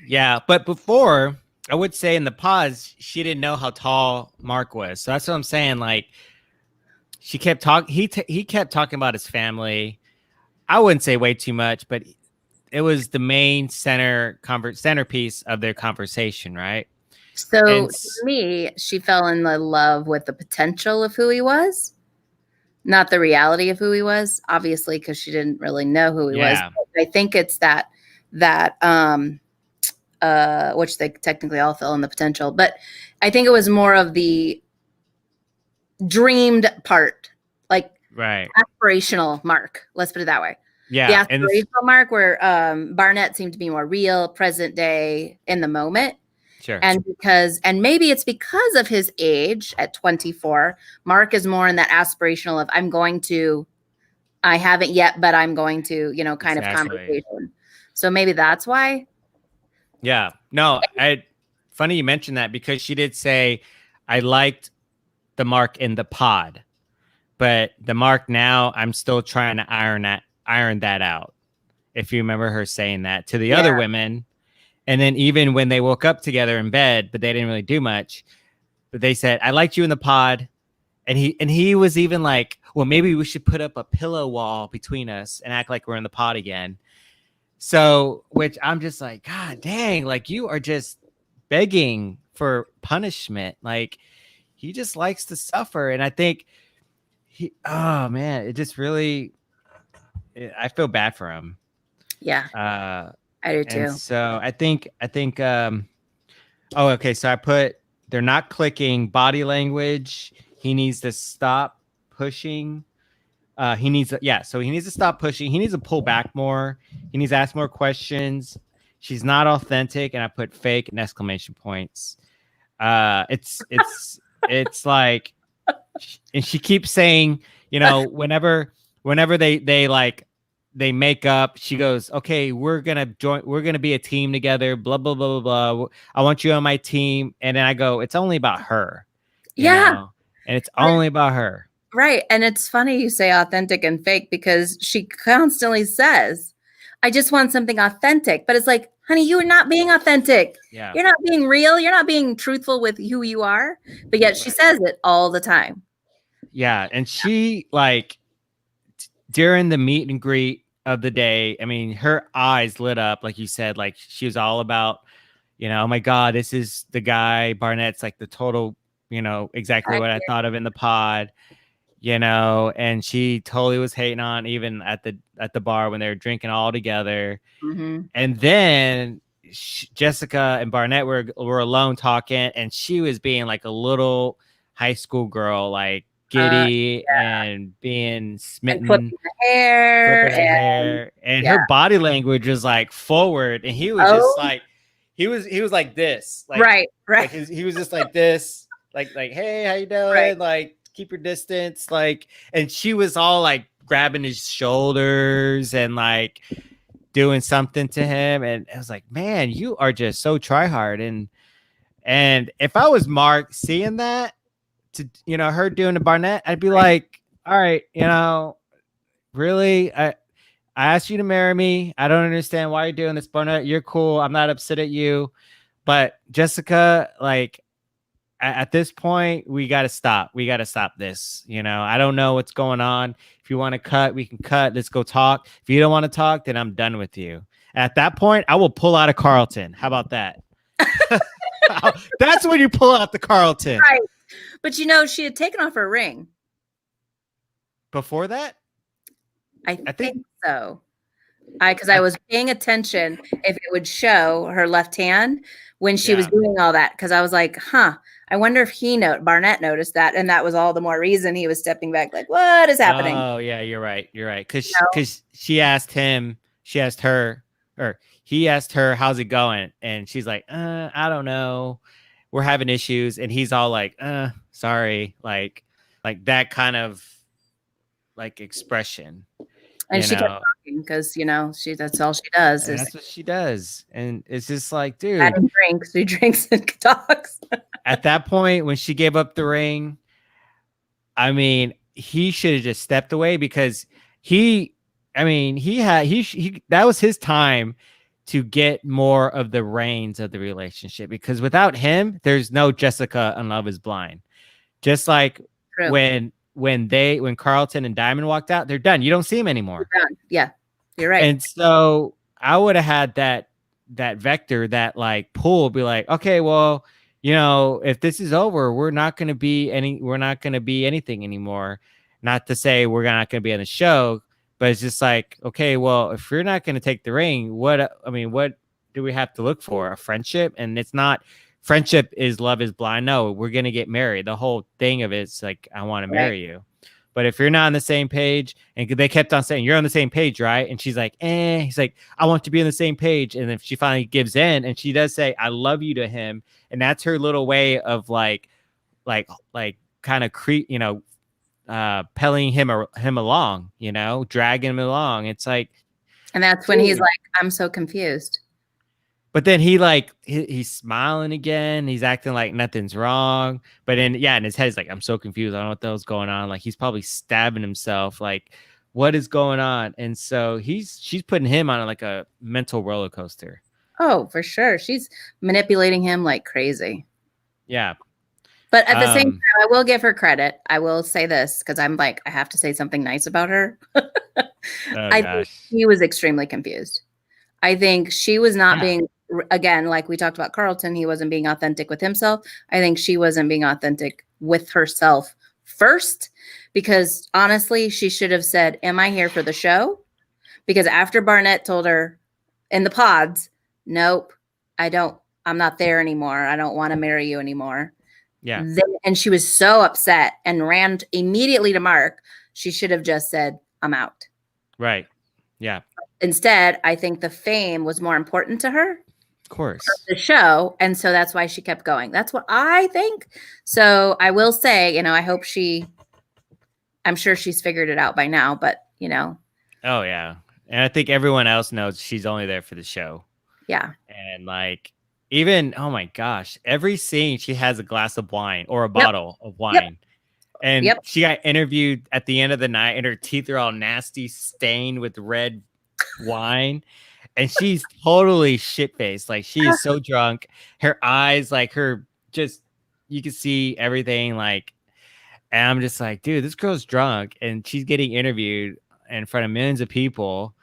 Yeah, but before, I would say in the pause, she didn't know how tall Mark was. So that's what I'm saying. Like, she kept talking. He kept talking about his family. I wouldn't say way too much, but it was the main centerpiece of their conversation, right? So to me, she fell in love with the potential of who he was. Not the reality of who he was, obviously, because she didn't really know who he was. But I think it's that which they technically all fell in the potential. But I think it was more of the dreamed part, like aspirational Mark. Let's put it that way. Yeah. The aspirational Mark where Barnett seemed to be more real, present day, in the moment. Sure. And maybe it's because of his age at 24, Mark is more in that aspirational of I haven't yet, but I'm going to, kind of conversation. So maybe that's why. Yeah. No, funny you mentioned that because she did say, I liked the Mark in the pod, but the Mark now, I'm still trying to iron that out. If you remember her saying that to the other women. And then even when they woke up together in bed, but they didn't really do much, but they said, I liked you in the pod. And he was even like, well, maybe we should put up a pillow wall between us and act like we're in the pod again. So, which I'm just like, God dang, like you are just begging for punishment. Like he just likes to suffer. And I think it just really, I feel bad for him. Yeah. I do too. So I think, okay. So I put, they're not clicking body language. He needs to stop pushing. He needs to stop pushing. He needs to pull back more. He needs to ask more questions. She's not authentic. And I put fake and exclamation points. It's like, and she keeps saying, whenever they make up, she goes, okay, we're going to be a team together, blah, blah, blah, blah, blah. I want you on my team. And then I go, it's only about her. And it's only about her. Right. And it's funny you say authentic and fake because she constantly says, I just want something authentic. But it's like, honey, you are not being authentic. Yeah. You're not being real. You're not being truthful with who you are. But yet she says it all the time. Yeah. And she during the meet and greet of the day, I mean, her eyes lit up, like you said, like she was all about, oh my God, this is the guy. Barnett's like the total, exactly what I thought of in the pod, and she totally was hating on even at the bar when they were drinking all together. Mm-hmm. And then Jessica and Barnett were alone talking, and she was being like a little high school girl, like giddy and being smitten, and flipping her hair, and her body language was like forward, and he was just like he was like this, like, right. Like he was just like this, like hey, how you doing? Right. Like keep your distance, like, and she was all like grabbing his shoulders and like doing something to him, and I was like, man, you are just so try hard. And if I was Mark seeing that, to her doing to Barnett, I'd be like, all right, really, I asked you to marry me. I don't understand why you're doing this, Barnett. You're cool. I'm not upset at you. But Jessica, like at this point, we got to stop. We got to stop this. I don't know what's going on. If you want to cut, we can cut. Let's go talk. If you don't want to talk, then I'm done with you. At that point, I will pull out of Carlton. How about that? That's when you pull out the Carlton. Right. But she had taken off her ring. Before that? I think so. Because I was paying attention if it would show her left hand when she was doing all that. Because I was like, I wonder if Barnett noticed that. And that was all the more reason he was stepping back. Like, what is happening? Oh, yeah, you're right. You're right. Because he asked her, how's it going? And she's like, I don't know. We're having issues. And he's all like, sorry. Like that kind of like expression. And she kept talking because, that's all she does. That's what she does. And it's just like, dude. Adding drinks. She drinks and talks. At that point, when she gave up the ring, I mean, he should have just stepped away because that was his time to get more of the reins of the relationship. Because without him, there's no Jessica and Love Is Blind. Just like when Carlton and Diamond walked out, they're done. You don't see him anymore. Yeah, you're right. And so I would have had that vector, that like pull, be like, okay, well, if this is over, we're not going to be anything anymore. Not to say we're not going to be on the show, but it's just like, okay, well, if you're not going to take the ring, what do we have to look for? A friendship? And it's not. Friendship is Love Is Blind. No, we're going to get married. The whole thing of it's like, I want to marry you. But if you're not on the same page, and they kept on saying, you're on the same page, right? And she's like, he's like, I want to be on the same page. And if she finally gives in and she does say, I love you to him. And that's her little way of like kind of pelling him along, dragging him along. It's like, and that's when he's like, I'm so confused. But then he's smiling again. He's acting like nothing's wrong. But in his head, he's like, I'm so confused. I don't know what the hell's going on. Like he's probably stabbing himself. Like, what is going on? And so she's putting him on like a mental roller coaster. Oh, for sure. She's manipulating him like crazy. Yeah. But at the same time, I will give her credit. I will say this because I'm like, I have to say something nice about her. I think she was extremely confused. I think she was not being, again, like we talked about Carlton, he wasn't being authentic with himself. I think she wasn't being authentic with herself first, because honestly, she should have said, am I here for the show? Because after Barnett told her in the pods, nope, I'm not there anymore. I don't want to marry you anymore. Yeah. And she was so upset and ran immediately to Mark. She should have just said, I'm out. Right. Yeah. Instead, I think the fame was more important to her. Of course. The show. And so that's why she kept going. That's what I think. So I will say, I hope I'm sure she's figured it out by now, but Oh yeah. And I think everyone else knows she's only there for the show. Yeah. And like, even, oh my gosh, every scene she has a glass of wine or a bottle of wine. And she got interviewed at the end of the night and her teeth are all nasty, stained with red wine. And she's totally shit-faced. Like she is so drunk. Her eyes, like you can see everything. Like, and I'm just like, dude, this girl's drunk and she's getting interviewed in front of millions of people.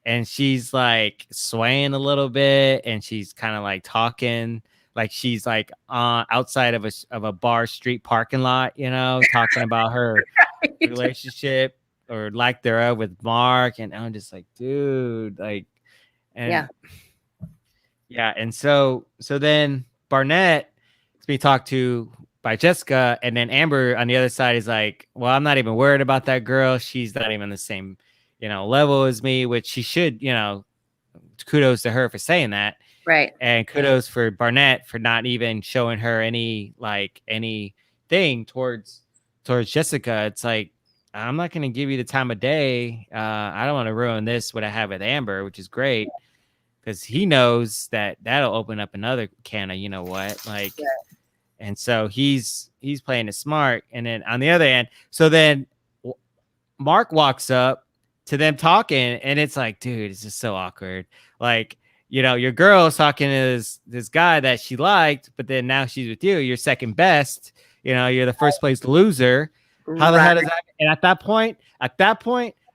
And she's like swaying a little bit and she's kind of like talking like she's like outside of a bar street parking lot, talking about her relationship or lack thereof with Mark. And I'm just like, dude, like, and yeah. And so then Barnett is being talked to by Jessica, and then Amber on the other side is like, well, I'm not even worried about that girl. She's not even the same, level as me, which she should, kudos to her for saying that. Right. And kudos for Barnett for not even showing her anything towards Jessica. It's like, I'm not going to give you the time of day. I don't want to ruin this, what I have with Amber, which is great. Because he knows that'll open up another can of, like, and so he's playing it smart. And then on the other end, so then Mark walks up to them talking, and it's like, dude, it's just so awkward. Like, your girl's talking to this guy that she liked, but then now she's with you. You're second best. You're the first place loser. How the hell does that? And at that point,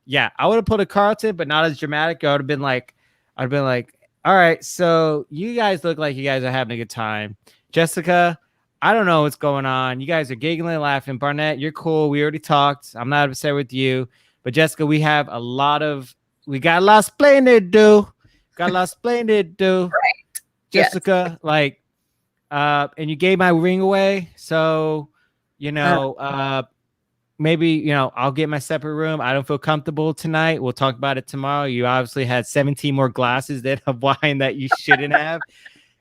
yeah, I would have put a Carlton, but not as dramatic. I would have been like, all right, so you guys look like you guys are having a good time. Jessica, I don't know what's going on. You guys are giggling and laughing. Barnett, you're cool. We already talked. I'm not upset with you. But Jessica, we got a lot of explaining to do. Right. Jessica, yes. And you gave my ring away. So, maybe, I'll get my separate room. I don't feel comfortable tonight. We'll talk about it tomorrow. You obviously had 17 more glasses of wine that you shouldn't have.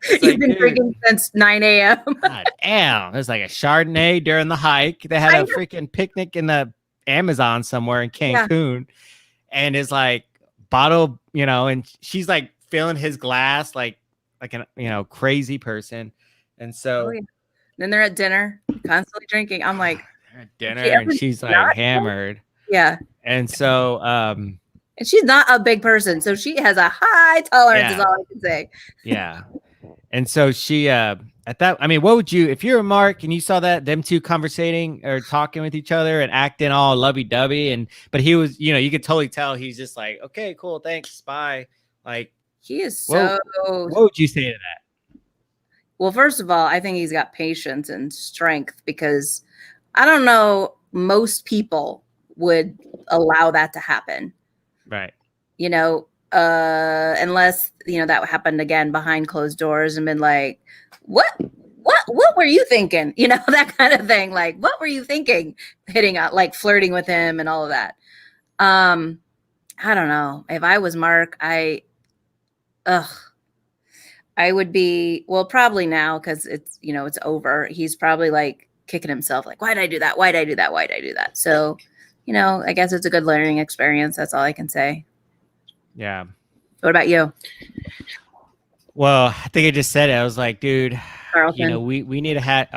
You've been drinking since 9 a.m. God damn. There's like a Chardonnay during the hike. They had a freaking picnic in the Amazon somewhere in Cancun. Yeah. And it's like bottle, and she's like filling his glass like a crazy person. And so then they're at dinner, constantly drinking. I'm like, they're at dinner and she's like hammered. Yeah. And so and she's not a big person, so she has a high tolerance, is all I can say. Yeah. And so she at that, I mean, what would you, if you're a Mark and you saw them two conversating or talking with each other and acting all lovey-dovey, but he was, you could totally tell he's just like, okay, cool, thanks, bye. Like, he is so. What would you say to that? Well, first of all, I think he's got patience and strength, because I don't know, most people would allow that to happen. Right. Unless, that happened again behind closed doors and been like, what were you thinking? That kind of thing. Like, what were you thinking? Hitting out, like flirting with him and all of that. I don't know. If I was Mark, I would be, well, probably now, because it's, it's over. He's probably like kicking himself, like, why did I do that? Why did I do that? Why did I do that? So, I guess it's a good learning experience. That's all I can say. Yeah. What about you? Well, I think I just said it. I was like, dude, Carlton. We need a hat.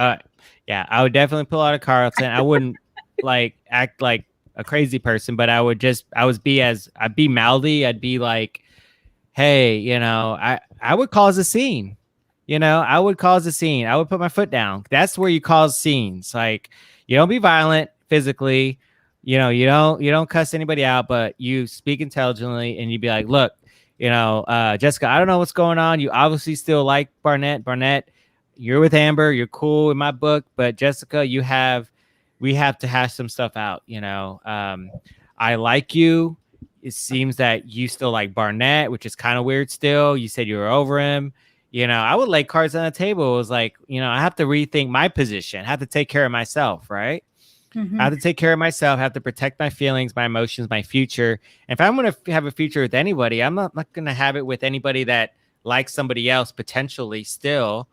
Yeah, I would definitely pull out a Carlton. I wouldn't like act like a crazy person, but I'd be mouthy. I'd be like, hey, I would cause a scene. I would cause a scene. I would put my foot down. That's where you cause scenes. Like, you don't be violent physically. You don't cuss anybody out, but you speak intelligently, and you'd be like, look, Jessica, I don't know what's going on. You obviously still like Barnett. Barnett, you're with Amber. You're cool in my book, but Jessica, we have to hash some stuff out. I like you. It seems that you still like Barnett, which is kind of weird still. You said you were over him. I would lay cards on the table. It was like, I have to rethink my position. I have to take care of myself, right? Mm-hmm. I have to take care of myself. I have to protect my feelings, my emotions, my future. And if I'm going to have a future with anybody, I'm not going to have it with anybody that likes somebody else potentially still,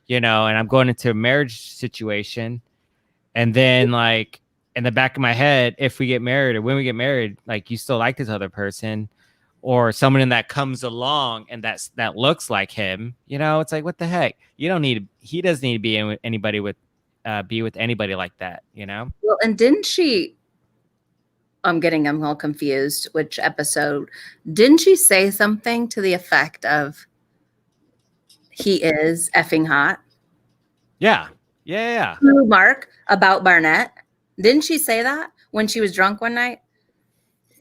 and I'm going into a marriage situation. And then like in the back of my head, if we get married or when we get married, like you still like this other person or someone that comes along and that looks like him, it's like, what the heck? He doesn't need to be with anybody like that, Well, and didn't she, I'm all confused which episode, didn't she say something to the effect of he is effing hot? Yeah. To Mark about Barnett. Didn't she say that when she was drunk one night?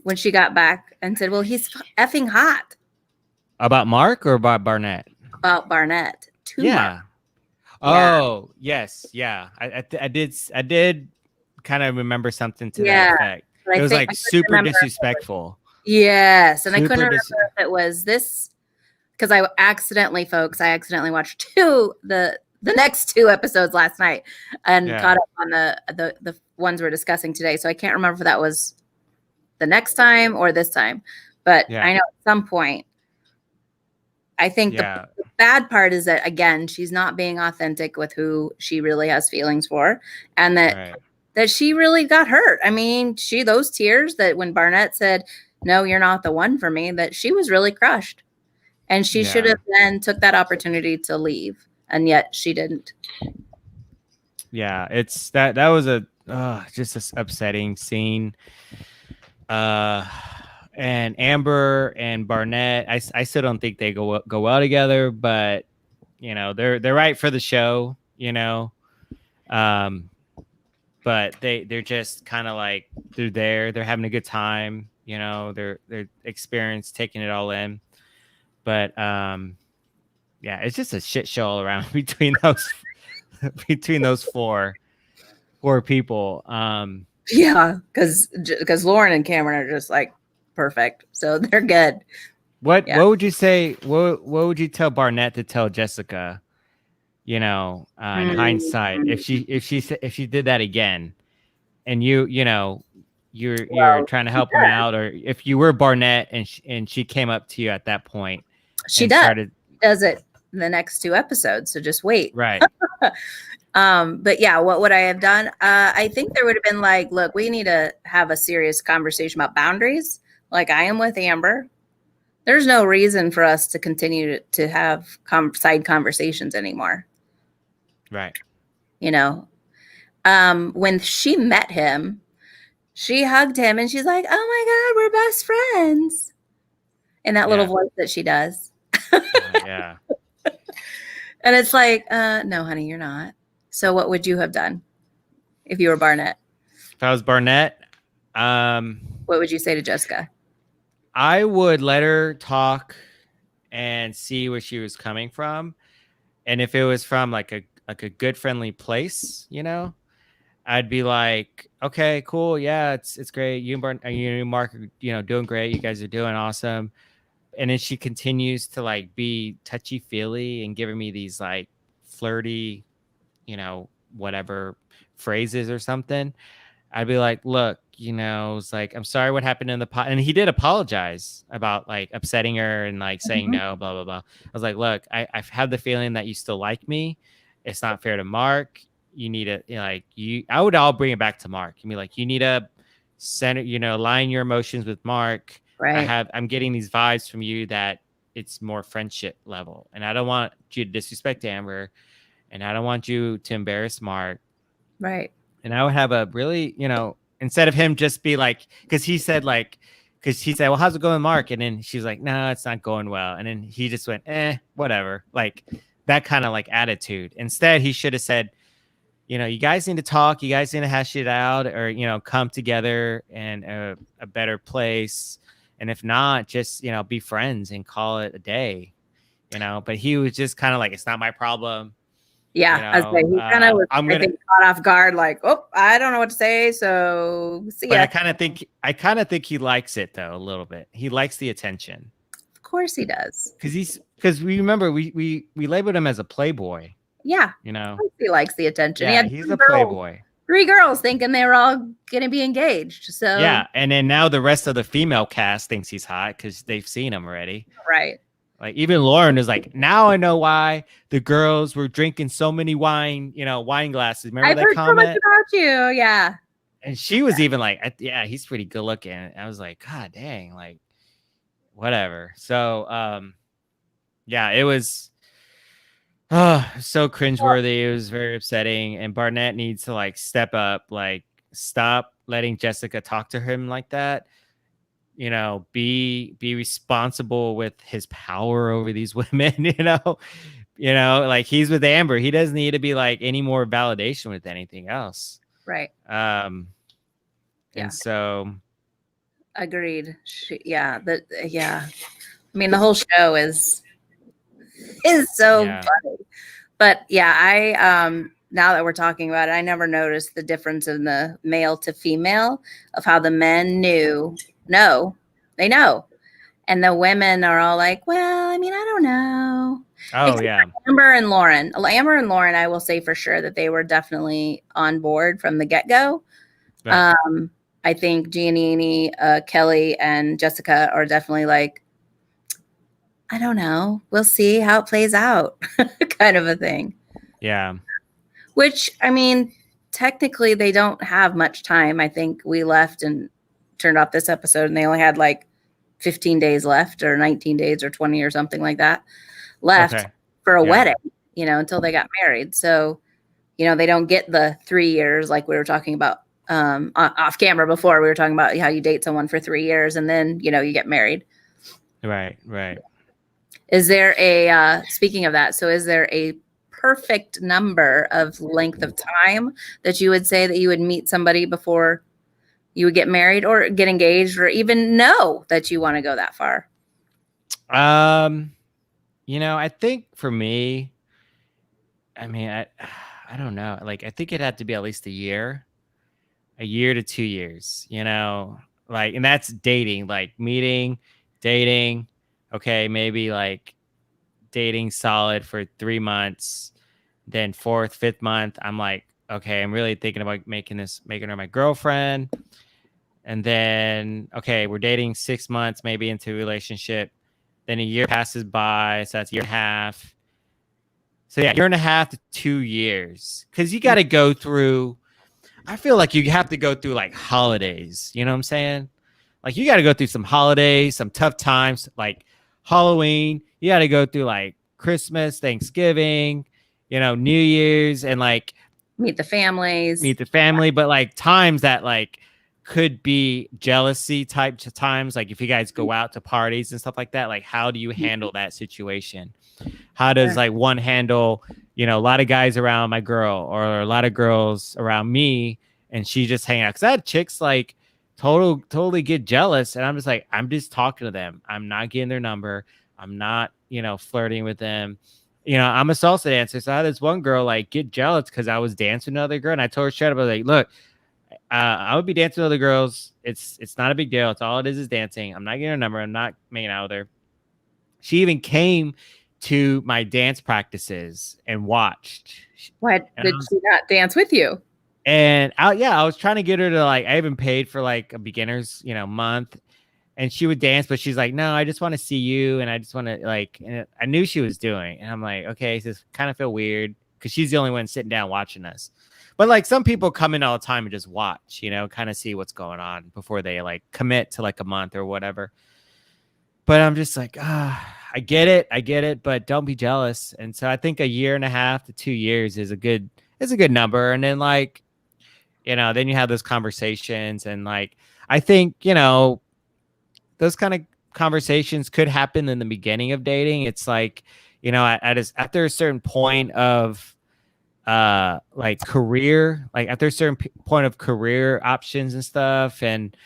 When she got back and said, well, he's effing hot. About Mark or about Barnett? About Barnett. Mark. Oh, yes. Yeah. I did kind of remember something to that effect. It was like super disrespectful. Yes. And I couldn't remember if it was this, because I accidentally watched the next two episodes last night and caught up on the ones we're discussing today. So I can't remember if that was the next time or this time. But I know at some point, I think the bad part is that, again, she's not being authentic with who she really has feelings for, and that she really got hurt. I mean, those tears that when Barnett said, no, you're not the one for me, that she was really crushed, and she should have then took that opportunity to leave, and yet she didn't. Yeah, it's that was just this upsetting scene. And Amber and Barnett, I still don't think they go well together, but you know, they're right for the show, you know. Um, but they're just kind of like they're having a good time, you know, they're experienced, taking it all in. But yeah, it's just a shit show all around between those four people. Yeah, because Lauren and Cameron are just like perfect, so they're good. What would you say? What would you tell Barnett to tell Jessica? You know, in hindsight, if she did that again, and you know, you're trying to help him out, or if you were Barnett and she came up to you at that point, she does it in the next 2 episodes, so just wait. Right. But yeah, what would I have done? I think there would have been like, look, we need to have a serious conversation about boundaries. Like I am with Amber. There's no reason for us to continue to have side conversations anymore. Right. You know, when she met him, she hugged him and she's like, oh my God, we're best friends. In that little voice that she does. Yeah. And it's like, no, honey, you're not. So what would you have done if you were Barnett? If I was Barnett, what would you say to Jessica? I would let her talk and see where she was coming from. And if it was from like a good friendly place, you know, I'd be like, okay, cool. Yeah, it's great. You and Mark are, you know, doing great. You guys are doing awesome. And then she continues to like be touchy feely and giving me these like flirty, you know, whatever phrases or something. I'd be like, look, you know, it's like, I'm sorry what happened in the pot. And he did apologize about like upsetting her and like saying no, blah, blah, blah. I was like, look, I've had the feeling that you still like me. It's not fair to Mark. You need to, you know, like I would all bring it back to Mark. I mean, like, you need to center, you know, align your emotions with Mark. Right. I'm getting these vibes from you that it's more friendship level. And I don't want you to disrespect Amber. And I don't want you to embarrass Mark. Right. And I would have a really, you know, instead of him just be like, because he said, well, how's it going, Mark? And then she's like, no, it's not going well. And then he just went, whatever. Like that kind of like attitude. Instead, he should have said, you know, you guys need to talk. You guys need to hash it out, or, you know, come together in a better place. And if not, just, you know, be friends and call it a day, you know. But he was just kind of like, it's not my problem. Yeah, you know, he kind of was, I think, caught off guard, like, oh, I don't know what to say, so see ya. But I kind of think he likes it though a little bit. He likes the attention. Of course he does. Because we remember we labeled him as a playboy. Yeah, you know, he likes the attention. Yeah, he's a playboy. 3 girls thinking they were all gonna be engaged. So yeah, and then now the rest of the female cast thinks he's hot because they've seen him already. Right. Like even Lauren is like, now I know why the girls were drinking so many wine glasses. Remember that comment? So much about you, yeah. And she was even like, yeah, he's pretty good looking. I was like, God dang, like whatever. So yeah, it was so cringeworthy. It was very upsetting. And Barnett needs to like step up, like stop letting Jessica talk to him like that. You know, be responsible with his power over these women, you know, like he's with Amber. He doesn't need to be like any more validation with anything else. Right. And so agreed. Yeah. I mean, the whole show is so funny. But yeah, I now that we're talking about it, I never noticed the difference in the male to female of how the men they know. And the women are all like, well, I mean, I don't know. Oh, yeah. Amber and Lauren, I will say for sure that they were definitely on board from the get-go. Right. I think Giannini, Kelly, and Jessica are definitely like, I don't know. We'll see how it plays out kind of a thing. Yeah. Which, I mean, technically they don't have much time. I think we left and turned off this episode and they only had like 15 days left or 19 days or 20 or something like that left for a wedding, you know, until they got married. So, you know, they don't get the 3 years like we were talking about off camera before. We were talking about how you date someone for 3 years and then, you get married. Right. Is there speaking of that, so is there a perfect number of length of time that you would say that you would meet somebody before you would get married or get engaged or even know that you want to go that far? I think for me, I mean, I don't know. Like, I think it had to be at least a year to 2 years, like, and that's dating, like meeting, dating. Okay. Maybe like dating solid for 3 months. Then 4th, 5th month, I'm like, okay, I'm really thinking about making her my girlfriend. And then, okay, we're dating 6 months, maybe into a relationship. Then a year passes by. So that's a year and a half. So yeah, 1.5 to 2 years. Because you got to go through, I feel like you have to go through like holidays. You know what I'm saying? Like you got to go through some holidays, some tough times, like Halloween. You got to go through like Christmas, Thanksgiving, New Year's, and like meet the family, but like times that like could be jealousy type times. Like if you guys go out to parties and stuff like that, like how do you handle that situation? How does like one handle, a lot of guys around my girl or a lot of girls around me, and she just hanging out? Because I had chicks like totally get jealous, and I'm just like, I'm just talking to them. I'm not getting their number. I'm not, flirting with them. I'm a salsa dancer, so I had this one girl like get jealous because I was dancing with another girl, and I told her straight up, I was like, look, I would be dancing with other girls. It's not a big deal. It's all it is dancing. I'm not getting her number. I'm not making out with her. She even came to my dance practices and watched. What? Did she not dance with you? And I was trying to get her to like, I even paid for like a beginner's, month, and she would dance, but she's like, no, I just want to see you. And I just want to like, and I knew she was doing, and I'm like, okay, this kind of feel weird because she's the only one sitting down watching us. But like some people come in all the time and just watch, kind of see what's going on before they like commit to like a month or whatever. But I'm just like, I get it, but don't be jealous. And so I think 1.5 to 2 years is a good number. And then like, then you have those conversations, and like, I think, those kind of conversations could happen in the beginning of dating. It's like, after a certain point of like career, like after a certain point of career options and stuff, and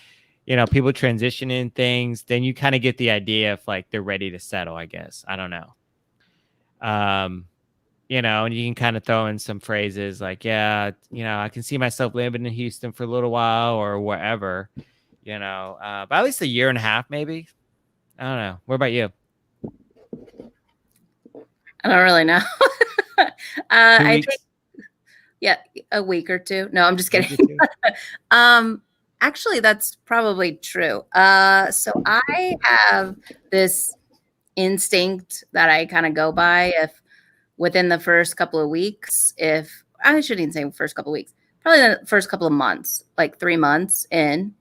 people transitioning things, then you kind of get the idea if like they're ready to settle, I guess. I don't know. And you can kind of throw in some phrases like, yeah, I can see myself living in Houston for a little while or whatever, but at least 1.5 years, maybe. I don't know. What about you? I don't really know. I think, yeah, a week or two. No, I'm just kidding. Actually, that's probably true. So I have this instinct that I kind of go by. If within the first couple of weeks, if I shouldn't say first couple of weeks, probably the first couple of months, like 3 months in,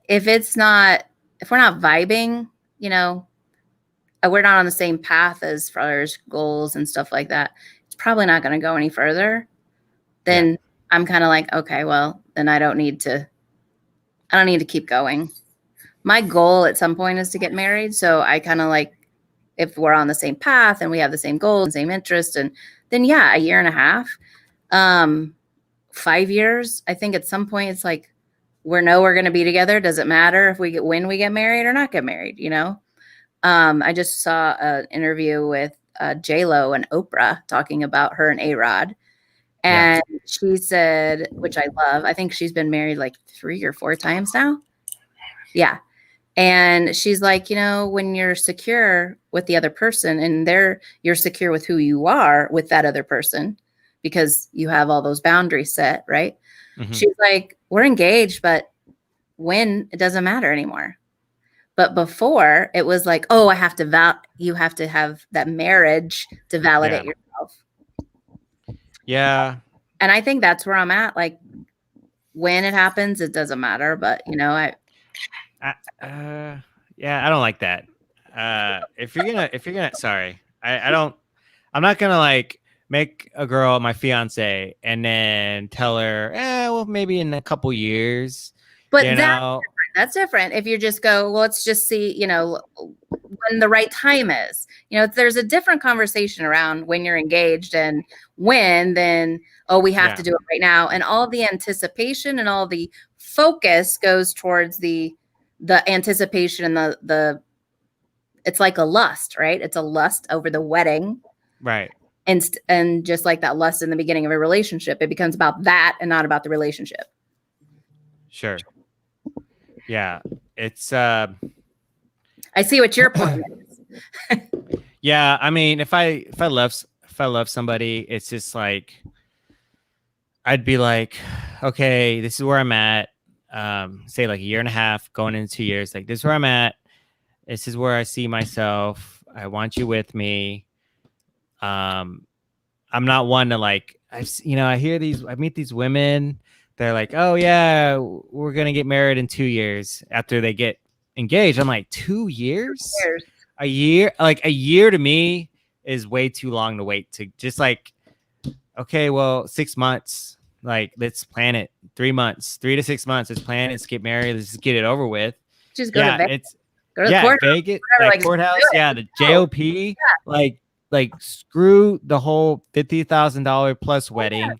if we're not vibing, we're not on the same path as far as goals and stuff like that, it's probably not going to go any further. Then I'm kind of like, okay, well, then I don't need to keep going. My goal at some point is to get married. So I kind of like, if we're on the same path and we have the same goals and same interests, and then 1.5 years, 5 years, I think at some point it's like, we're going to be together. Does it matter if when we get married or not get married? I just saw an interview with J-Lo and Oprah talking about her and A-Rod. And she said, which I love, I think she's been married like 3 or 4 times now. Yeah. And she's like, when you're secure with the other person and you're secure with who you are with that other person because you have all those boundaries set, right? Mm-hmm. She's like, we're engaged, but when it doesn't matter anymore. But before it was like, oh, you have to have that marriage to validate yourself. Yeah. And I think that's where I'm at. Like when it happens, it doesn't matter. But I don't like that. If you're gonna, sorry, I'm not gonna like make a girl my fiance and then tell her, well, maybe in a couple years, but that's different. If you just go, well, let's just see, you know, when the right time is, you know, there's a different conversation around when you're engaged and then, oh, we have to do it right now. And all the anticipation and all the focus goes towards the anticipation and the it's like a lust, right? It's a lust over the wedding. Right. And just like that lust in the beginning of a relationship, it becomes about that and not about the relationship. Sure. Yeah. It's I see what your point is. Yeah, I mean, if I love somebody, it's just like I'd be like, okay, this is where I'm at. Say like a year and a half, going into 2 years, like this is where I'm at. This is where I see myself. I want you with me. I'm not one to like, I meet these women. They're like, oh yeah, we're going to get married in 2 years after they get engaged. I'm like, 2 years? A year? Like a year to me is way too long to wait to just like, okay, well, 6 months. Like, let's plan it. 3 months, 3 to 6 months. Let's plan it. Let's get married. Let's just get it over with. Just go to Vegas. Go to the courthouse. Vegas, like courthouse. Yeah, the JOP. Yeah. Like screw the whole $50,000 plus wedding. Yeah.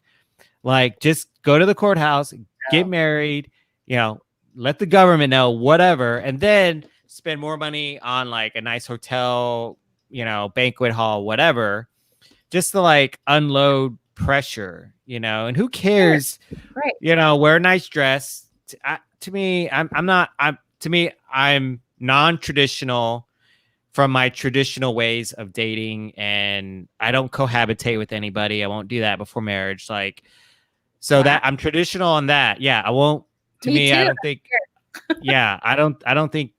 Like, just go to the courthouse, get married. You know, let the government know, whatever, and then spend more money on like a nice hotel, you know, banquet hall, whatever, just to like unload pressure, you know. And who cares? Right. You know, wear a nice dress. To me, I'm non-traditional from my traditional ways of dating, and I don't cohabitate with anybody. I won't do that before marriage. Like, so that I'm traditional on that. Yeah, I won't. To me, I don't think. Yeah, I don't think.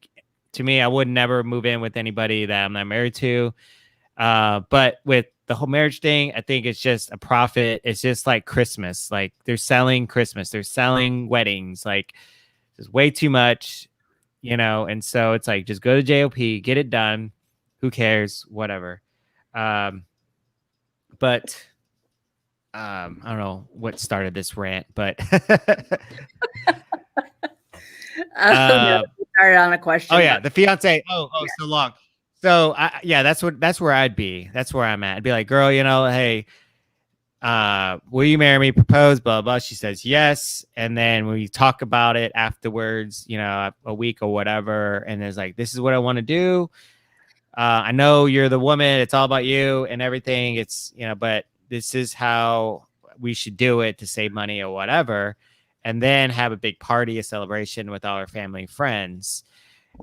To me, I would never move in with anybody that I'm not married to. But with the whole marriage thing, I think it's just a profit. It's just like Christmas. Like, they're selling Christmas. They're selling weddings. Like, there's way too much, you know. And so it's like, just go to JOP, get it done. Who cares? Whatever. But I don't know what started this rant, but started on a question. Oh yeah, the fiance. Oh, yeah. So long. So that's where I'd be. That's where I'm at. I'd be like, girl, you know, hey, will you marry me? Propose, blah blah. She says yes, and then we talk about it afterwards, you know, a week or whatever. And there's like, this is what I want to do. I know you're the woman. It's all about you and everything. It's, you know, but this is how we should do it to save money or whatever. And then have a big party, a celebration with all our family and friends,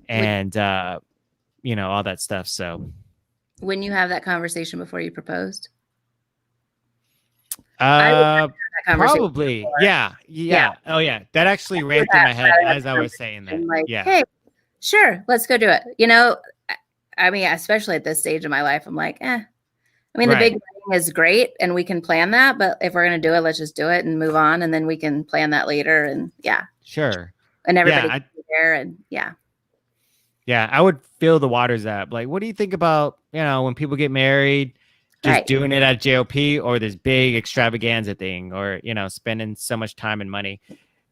and you know, all that stuff. So, when you have that conversation before you proposed, probably, yeah. Oh yeah, that actually ran through my head as I was saying that. Like, yeah, hey, sure, let's go do it. You know, I mean, especially at this stage of my life, I'm like, I mean, the big wedding is great and we can plan that, but if we're going to do it, let's just do it and move on. And then we can plan that later. And sure. And everybody can be there. And yeah, I would feel the waters up. Like, what do you think about, you know, when people get married, just doing it at JOP or this big extravaganza thing, or, you know, spending so much time and money.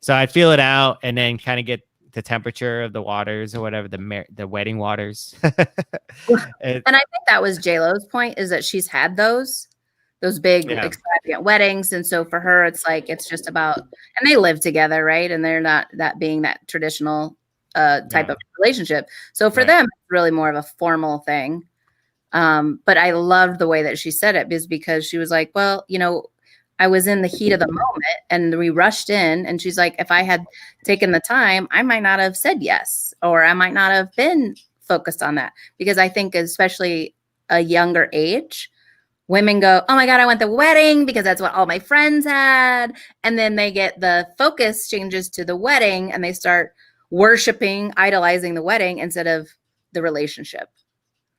So I'd feel it out and then kind of get the temperature of the waters or whatever, the wedding waters. And I think that was J-Lo's point, is that she's had those big extravagant weddings. And so for her, it's like, it's just about, and they live together, right? And they're not that being that traditional type of relationship. So for them, it's really more of a formal thing. But I loved the way that she said it, because she was like, well, you know, I was in the heat of the moment and we rushed in, and she's like, if I had taken the time, I might not have said yes, or I might not have been focused on that. Because I think especially a younger age, women go, oh my God, I went to the wedding because that's what all my friends had. And then they get, the focus changes to the wedding and they start worshiping, idolizing the wedding instead of the relationship.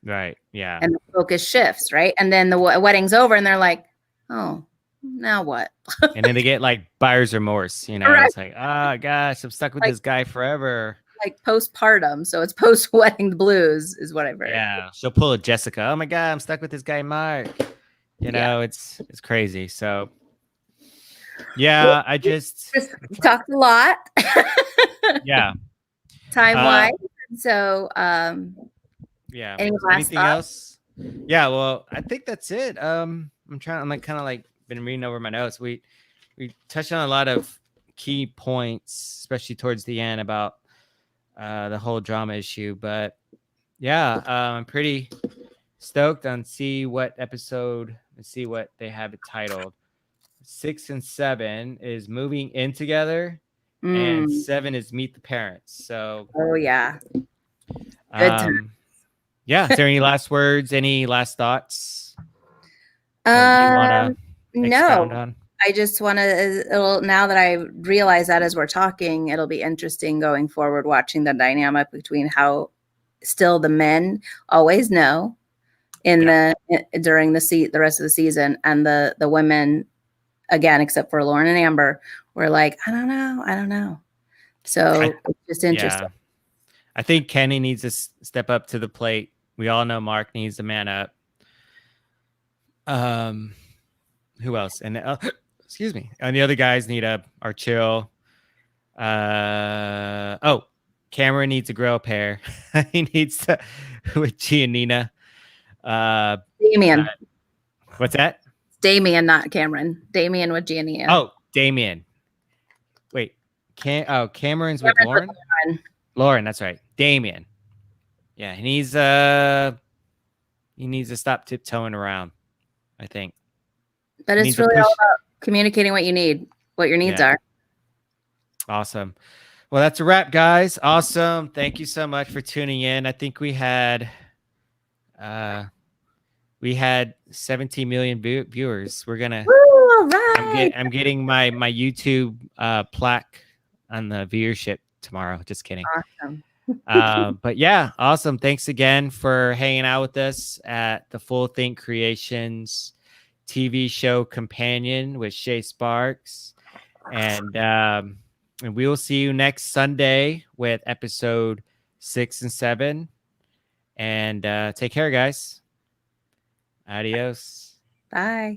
Right. Yeah. And the focus shifts. Right. And then the wedding's over and they're like, oh, now what? And then they get like buyer's remorse, you know. Right. It's like, oh gosh, I'm stuck with this guy forever. Like postpartum. So it's post-wedding blues is what I've heard. Yeah. She'll pull a Jessica. Oh my God, I'm stuck with this guy, Mark. You know, it's crazy. So yeah, I just talked a lot. Yeah. Time wise. So yeah. Anything else? Yeah, well, I think that's it. I'm like kind of like been reading over my notes. We touched on a lot of key points, especially towards the end about the whole drama issue. But yeah, I'm pretty stoked on see what episode. Let's see what they have it titled. 6 and 7 is moving in together, and 7 is meet the parents. So yeah, good. Yeah. Is there any last words? Any last thoughts? No. On? I just want to, now that I realize that as we're talking, it'll be interesting going forward, watching the dynamic between how still the men always know during the rest of the season, and the women, again, except for Lauren and Amber, were like, I don't know. So it's just interesting. Yeah. I think Kenny needs to step up to the plate. We all know Mark needs to man up. Who else? And excuse me. And the other guys are chill. Cameron needs to grow a pair. He needs to with Giannina. Damian. What's that? Damian, not Cameron. Damian with Giannina. Oh, Damian. Wait. Cameron's with Lauren? Lauren, that's right. Damian. Yeah, he needs to stop tiptoeing around, I think. But it's really all about communicating what you need, what your needs are. Awesome. Well, that's a wrap, guys. Awesome. Thank you so much for tuning in. I think we had 17 million viewers. We're gonna. Woo, right. I'm getting my YouTube plaque on the viewership tomorrow. Just kidding. Awesome. But yeah, awesome. Thanks again for hanging out with us at the Full Think Creations TV show companion with Shay Sparks, and we will see you next Sunday with episode 6 and 7. And take care, guys. Adios. Bye.